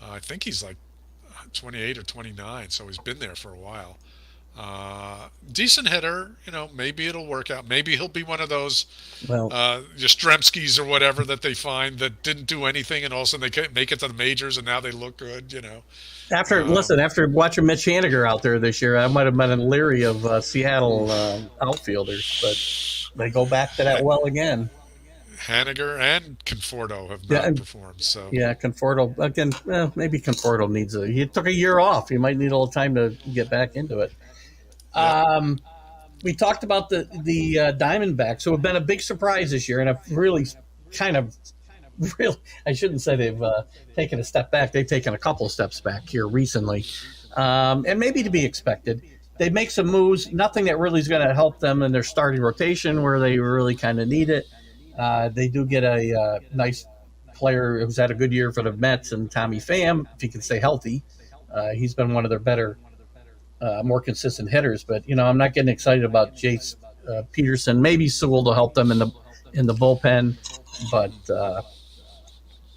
I think he's like 28 or 29, so he's been there for a while. Decent hitter, maybe it'll work out. Maybe he'll be one of those Well, Yastrzemskis or whatever that they find that didn't do anything, and all of a sudden they make it to the majors, and now they look good. Listen, after watching Mitch Haniger out there this year, I might have been leery of Seattle outfielders, but they go back to that well again. Haniger and Conforto have Yeah, not performed. So yeah, Conforto again. Maybe Conforto needs a. He took a year off. He might need a little time to get back into it. yeah, We talked about the Diamondbacks, who have been a big surprise this year, and have really kind of really. I shouldn't say they've taken a step back. They've taken a couple of steps back here recently, and maybe to be expected. They make some moves, nothing that really is going to help them in their starting rotation where they really kind of need it. They do get a nice player who's had a good year for the Mets, and Tommy Pham, if he can stay healthy. He's been one of their better, more consistent hitters. But I'm not getting excited about Jace Peterson. Maybe Sewell will help them in the bullpen, but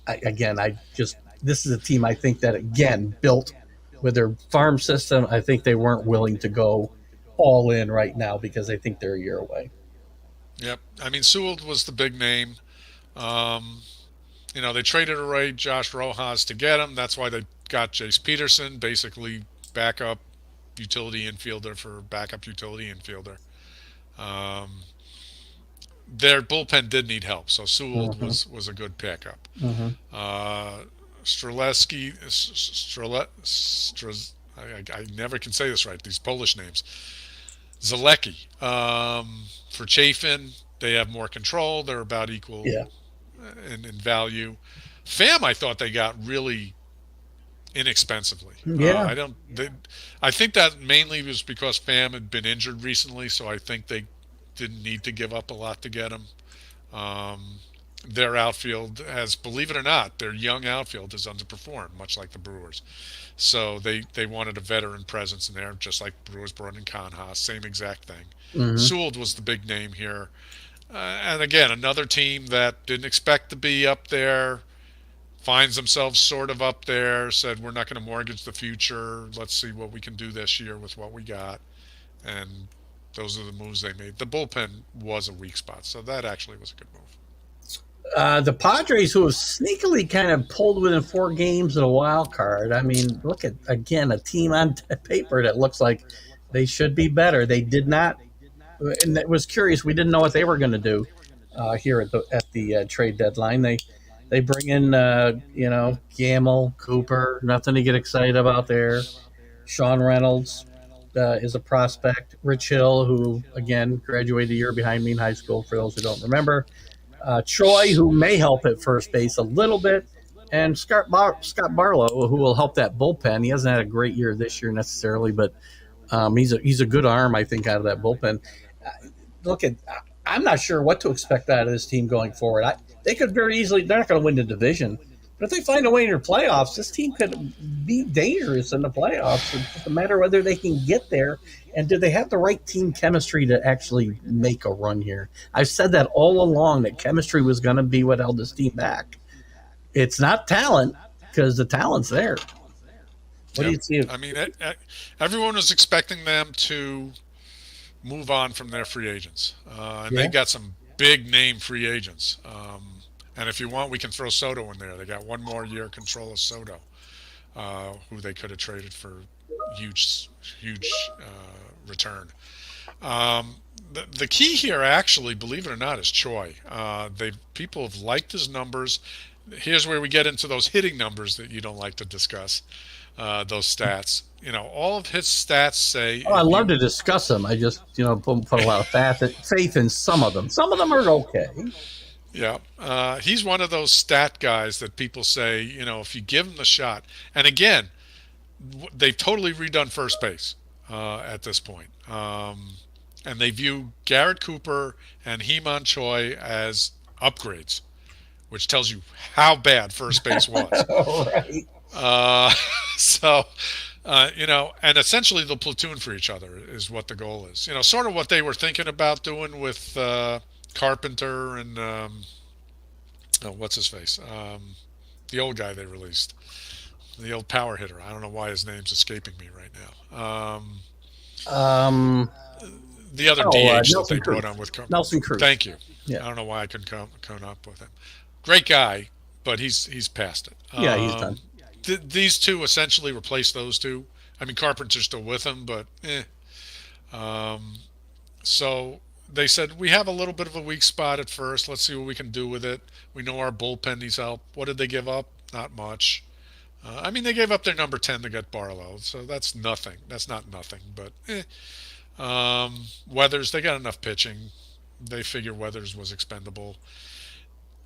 I just this is a team I think that again built with their farm system. I think they weren't willing to go all in right now because they think they're a year away. yep. I mean, Sewell was the big name. Um, they traded away Josh Rojas to get him. That's why they got Jace Peterson, basically backup utility infielder for backup utility infielder. Um, their bullpen did need help, so Sewell Mm-hmm. was a good pickup. Mm-hmm. Uh, Streleski, I never can say this right. These Polish names. Zalecki. For Chafin, they have more control. They're about equal Yeah. in value. Pham, I thought they got really inexpensively. Yeah. I think that mainly was because Pham had been injured recently, so I think they didn't need to give up a lot to get him. Um, their outfield has, believe it or not, their young outfield has underperformed, much like the Brewers. So they wanted a veteran presence in there, just like Brewers brought in Conhaas, same exact thing. Mm-hmm. Sewell was the big name here. And again, another team that didn't expect to be up there finds themselves sort of up there, said, we're not going to mortgage the future. Let's see what we can do this year with what we got. And those are the moves they made. The bullpen was a weak spot, so that actually was a good move. The Padres, who have sneakily kind of pulled within 4 games of a wild card. I mean, look at again a team on paper that looks like they should be better. They did not, and it was curious. We didn't know what they were going to do here at the trade deadline. They bring in Gamble, Cooper, nothing to get excited about there. Sean Reynolds is a prospect. Rich Hill, who again graduated a year behind me in high school. For those who don't remember. Troy, who may help at first base a little bit, and Scott Barlow, who will help that bullpen. He hasn't had a great year this year necessarily, but he's a good arm, I think, out of that bullpen. Look at, I'm not sure what to expect out of this team going forward. They could very easily. They're not going to win the division, but if they find a way in the playoffs, this team could be dangerous in the playoffs. It's just a matter of whether they can get there. And do they have the right team chemistry to actually make a run here? I've said that all along, that chemistry was going to be what held this team back. It's not talent, because the talent's there. What do Yep. you see? I mean, everyone was expecting them to move on from their free agents, and they Yeah. got some big name free agents. And if you want, we can throw Soto in there. They got one more year control of Soto, who they could have traded for huge return. The key here, actually, believe it or not, is Choi. People have liked his numbers. Here's where we get into those hitting numbers that you don't like to discuss. Those stats. All of his stats say Oh, I if love you to discuss them. I just, put a lot of faith in some of them. Some of them are okay. Yeah, he's one of those stat guys that people say, if you give him the shot. And again, they've totally redone first base at this point. And they view Garrett Cooper and Heman Choi as upgrades which tells you how bad first base was. Right. Uh, so, and essentially they'll platoon for each other is what the goal is. Sort of what they were thinking about doing with Carpenter and what's his face, the old guy they released, the old power hitter. I don't know why his name's escaping me right now. Um. The other DH that Nelson they Cruz. brought on with Nelson Cruz. Thank you. Yeah. I don't know why I couldn't come up with him. Great guy, but he's past it. Yeah, he's done. These two essentially replace those two. I mean, Carpenter's still with him, but So they said, we have a little bit of a weak spot at first. Let's see what we can do with it. We know our bullpen needs help. What did they give up? Not much. I mean, they gave up their number 10 to get Barlow, so that's nothing. That's not nothing, but Weathers, they got enough pitching. They figure Weathers was expendable.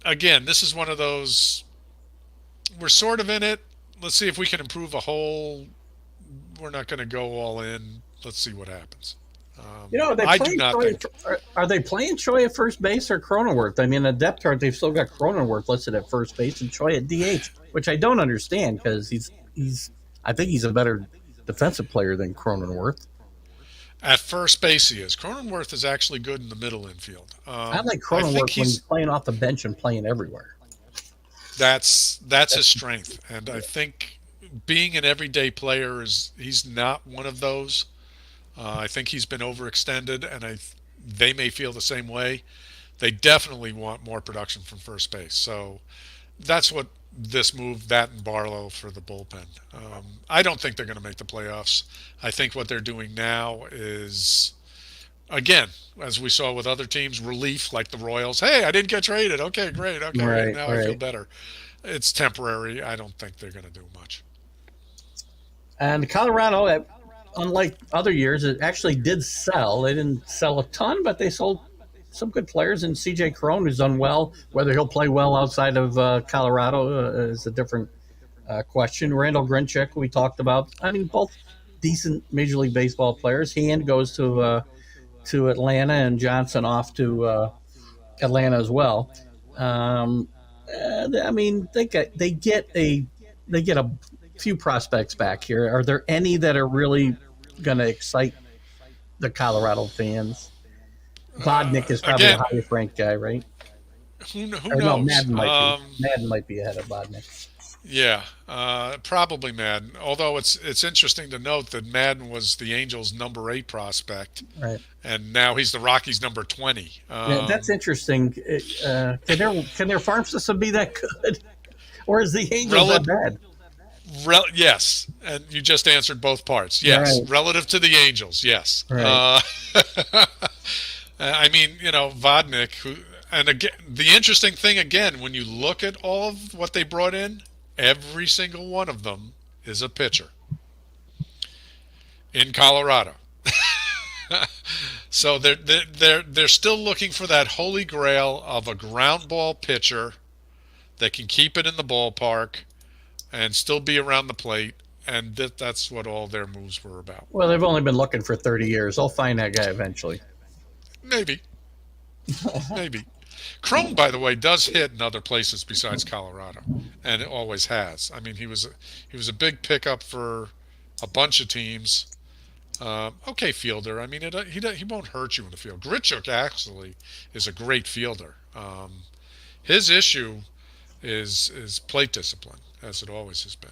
Again, this is one of those, we're sort of in it. Let's see if we can improve a whole. We're not going to go all in. Let's see what happens. I do not think. Are they playing Choi at first base or Cronenworth? I mean, the depth chart, they've still got Cronenworth listed at first base and Choi at DH, which I don't understand because I think he's a better defensive player than Cronenworth. At first base, he is. Cronenworth is actually good in the middle infield. I like Cronenworth when he's playing off the bench and playing everywhere. That's his strength, and I think being an everyday player he's not one of those. I think he's been overextended, and they may feel the same way. They definitely want more production from first base, so that's what this move, that and Barlow for the bullpen. I don't think they're going to make the playoffs. I think what they're doing now is, again, as we saw with other teams, relief, like the Royals. Hey, I didn't get traded. Okay, great. Okay, right, now I feel better. It's temporary. I don't think they're going to do much. And Colorado, unlike other years, it actually did sell. They didn't sell a ton, but they sold some good players. And C.J. Cron, who's done well. Whether he'll play well outside of Colorado is a different question. Randall Grichuk, we talked about. I mean, both decent Major League Baseball players. Hand goes to Atlanta, and Johnson off to Atlanta as well. I mean, they get a few prospects back here. Are there any that are really going to excite the Colorado fans? Vodnik is probably the highest ranked guy, right? Who knows? No, Madden might be ahead of Vodnik. Yeah, probably Madden. Although it's interesting to note that Madden was the Angels' number 8 prospect, right? And now he's the Rockies' number 20. Yeah, that's interesting. Can their farm system be that good, or is the Angels that bad? Yes, and you just answered both parts. Yes, right. Relative to the Angels, yes. Right. I mean, Vodnik, and again, the interesting thing, again, when you look at all of what they brought in, every single one of them is a pitcher in Colorado. So they're still looking for that holy grail of a ground ball pitcher that can keep it in the ballpark and still be around the plate, and that's what all their moves were about. Well, they've only been looking for 30 years. They'll find that guy eventually. Maybe. Cron, by the way, does hit in other places besides Colorado, and it always has. I mean, he was a big pickup for a bunch of teams. Okay fielder. I mean, he won't hurt you in the field. Grichuk actually is a great fielder. His issue is plate discipline, as it always has been.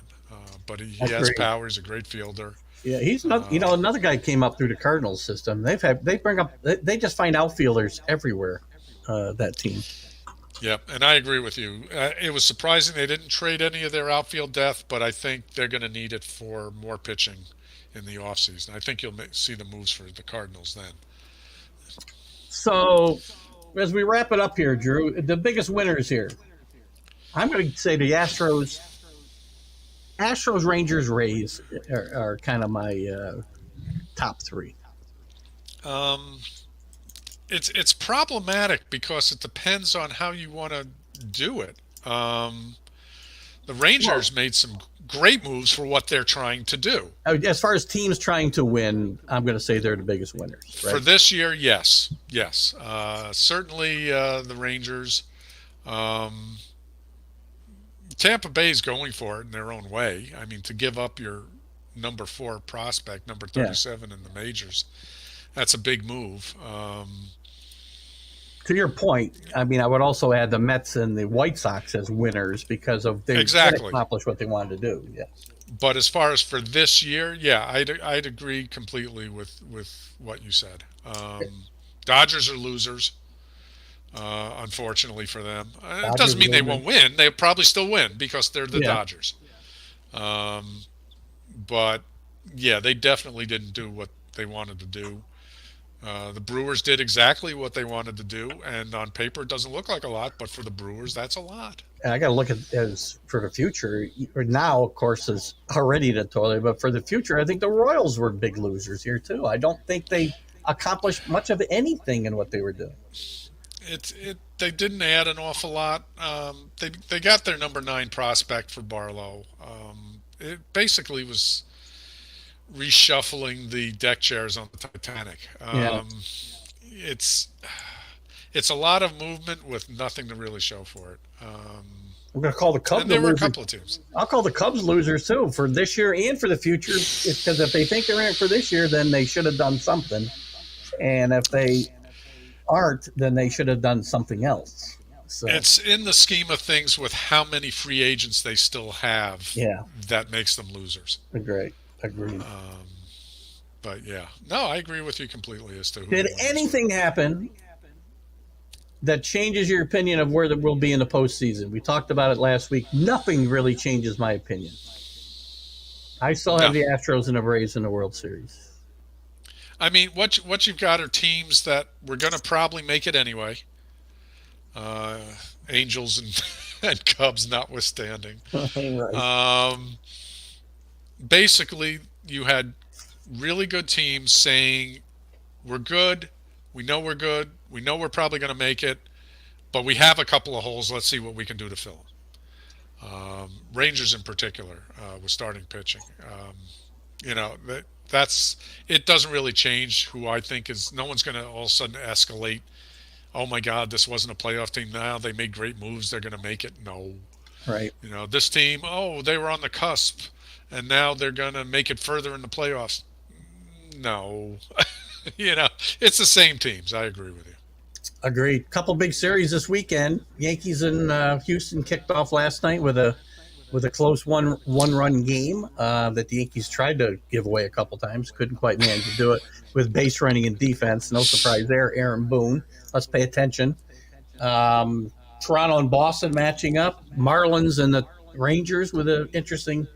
But he has power. He's a great fielder. Yeah, he's not. Another guy came up through the Cardinals system. They just find outfielders everywhere. That team. Yep, and I agree with you. It was surprising they didn't trade any of their outfield depth, but I think they're going to need it for more pitching in the offseason. I think you'll see the moves for the Cardinals then. So, as we wrap it up here, Drew, the biggest winners here, I'm going to say the Astros, Rangers, Rays are kind of my top 3. It's problematic because it depends on how you want to do it. The Rangers made some great moves for what they're trying to do. As far as teams trying to win, I'm going to say they're the biggest winners. Right? For this year, yes. Certainly the Rangers. Tampa Bay's going for it in their own way. I mean, to give up your number 4 prospect, number Yeah. 37 in the majors, that's a big move. To your point, I mean, I would also add the Mets and the White Sox as winners because of they did Exactly. accomplish what they wanted to do. Yes. But as far as for this year, yeah, I'd agree completely with what you said. Dodgers are losers, unfortunately for them. It Dodgers doesn't mean they will won't win. They'll probably still win because they're the Yeah. Dodgers. But yeah, they definitely didn't do what they wanted to do. The Brewers did exactly what they wanted to do, and on paper it doesn't look like a lot, but for the Brewers, that's a lot. And I got to look at as for the future. Or now, of course, is already the toilet, but for the future, I think the Royals were big losers here too. I don't think they accomplished much of anything in what they were doing. They didn't add an awful lot. They got their number 9 prospect for Barlow. It basically was reshuffling the deck chairs on the Titanic. Yeah. It's a lot of movement with nothing to really show for it. I'm going to call the Cubs. And there were a losers. couple of teams. I'll call the Cubs losers too for this year and for the future. Because if they think they're in it for this year, then they should have done something, and if they aren't, then they should have done something else. So It's in the scheme of things with how many free agents they still have yeah, that makes them losers. agreed. But yeah, no, I agree with you completely as to who Did won this anything happen that changes your opinion of where we'll be in the postseason? We talked about it last week. Nothing really changes my opinion. I still have No. the Astros and the Braves in the World Series. I mean, what you've got are teams that were going to probably make it anyway. Angels and, and Cubs notwithstanding. Right. Basically, you had really good teams saying, we're good, we know we're probably going to make it, but we have a couple of holes, let's see what we can do to fill them. Rangers in particular was starting pitching. It doesn't really change who I think is. No one's going to all of a sudden escalate. Oh my God, this wasn't a playoff team. Now they made great moves. They're going to make it. No, Right. this team. Oh, they were on the cusp, and now they're going to make it further in the playoffs. No, it's the same teams. I agree with you. Agreed. Couple big series this weekend. Yankees and Houston kicked off last night with a close one run game that the Yankees tried to give away a couple times. Couldn't quite manage to do it with base running and defense. No surprise there. Aaron Boone. Let's pay attention. Toronto and Boston matching up. Marlins and the Rangers with an interesting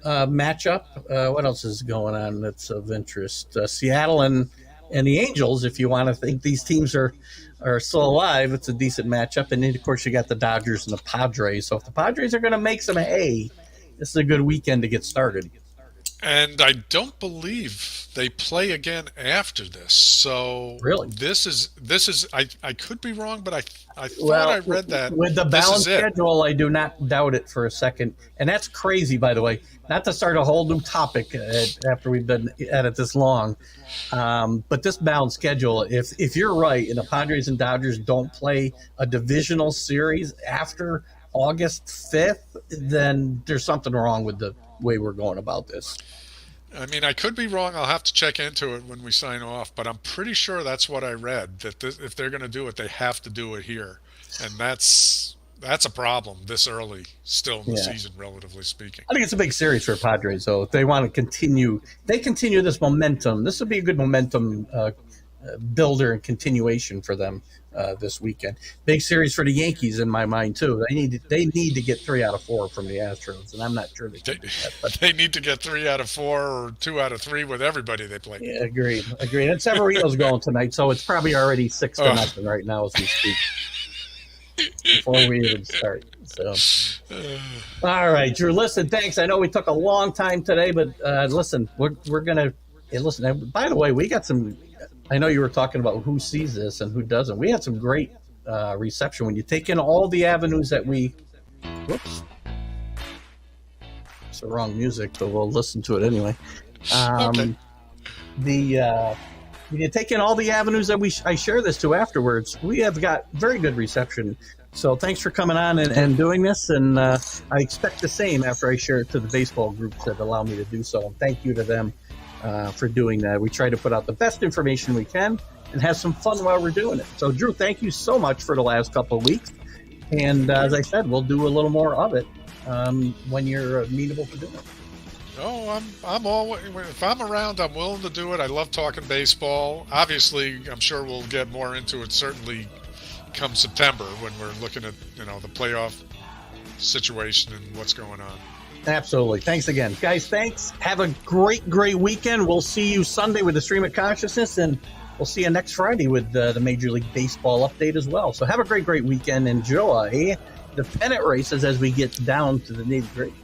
matchup. What else is going on that's of interest? Seattle and the Angels, if you want to think these teams are still alive, it's a decent matchup. And then, of course, you got the Dodgers and the Padres. So if the Padres are going to make some hay, this is a good weekend to get started. And I don't believe they play again after this. So Really? this is I could be wrong, but I thought I read that with the this balanced is it. schedule, I do not doubt it for a second. And that's crazy, by the way. Not to start a whole new topic after we've been at it this long, but this balanced schedule. If you're right, and the Padres and Dodgers don't play a divisional series after August 5th, then there's something wrong with the way we're going about this. I mean, I could be wrong. I'll have to check into it when we sign off, but I'm pretty sure that's what I read, that if they're going to do it, they have to do it here. And that's a problem this early still in the season, relatively speaking. I think it's a big series for Padres, though. If they want to continue this momentum, this would be a good momentum builder and continuation for them this weekend. Big series for the Yankees in my mind too. They need to get 3 out of 4 from the Astros, and I'm not sure they can do that. But They need to get 3 out of 4 or 2 out of 3 with everybody they play. yeah, agreed. And Severino's going tonight, so it's probably already 6-0 right now as we speak. Before we even start. So, all right, Drew. Listen, thanks. I know we took a long time today, but listen, we're gonna listen. By the way, we got some. I know you were talking about who sees this and who doesn't. We had some great reception when you take in all the avenues that we. Whoops, it's the wrong music, but we'll listen to it anyway. Okay. When you take in all the avenues that I share this to afterwards, we have got very good reception So thanks for coming on and doing this. And I expect the same after I share it to the baseball groups that allow me to do so. And thank you to them for doing that. We try to put out the best information we can and have some fun while we're doing it. So, Drew, thank you so much for the last couple of weeks. And as I said, we'll do a little more of it when you're amenable to doing it. Oh, I'm all. If I'm around, I'm willing to do it. I love talking baseball. Obviously, I'm sure we'll get more into it. Certainly, come September when we're looking at the playoff situation and what's going on. Absolutely. Thanks again, guys. Thanks. Have a great weekend. We'll see you Sunday with the Stream of Consciousness, and we'll see you next Friday with the Major League Baseball update as well. So have a great weekend. Enjoy the pennant races as we get down to the nitty-gritty.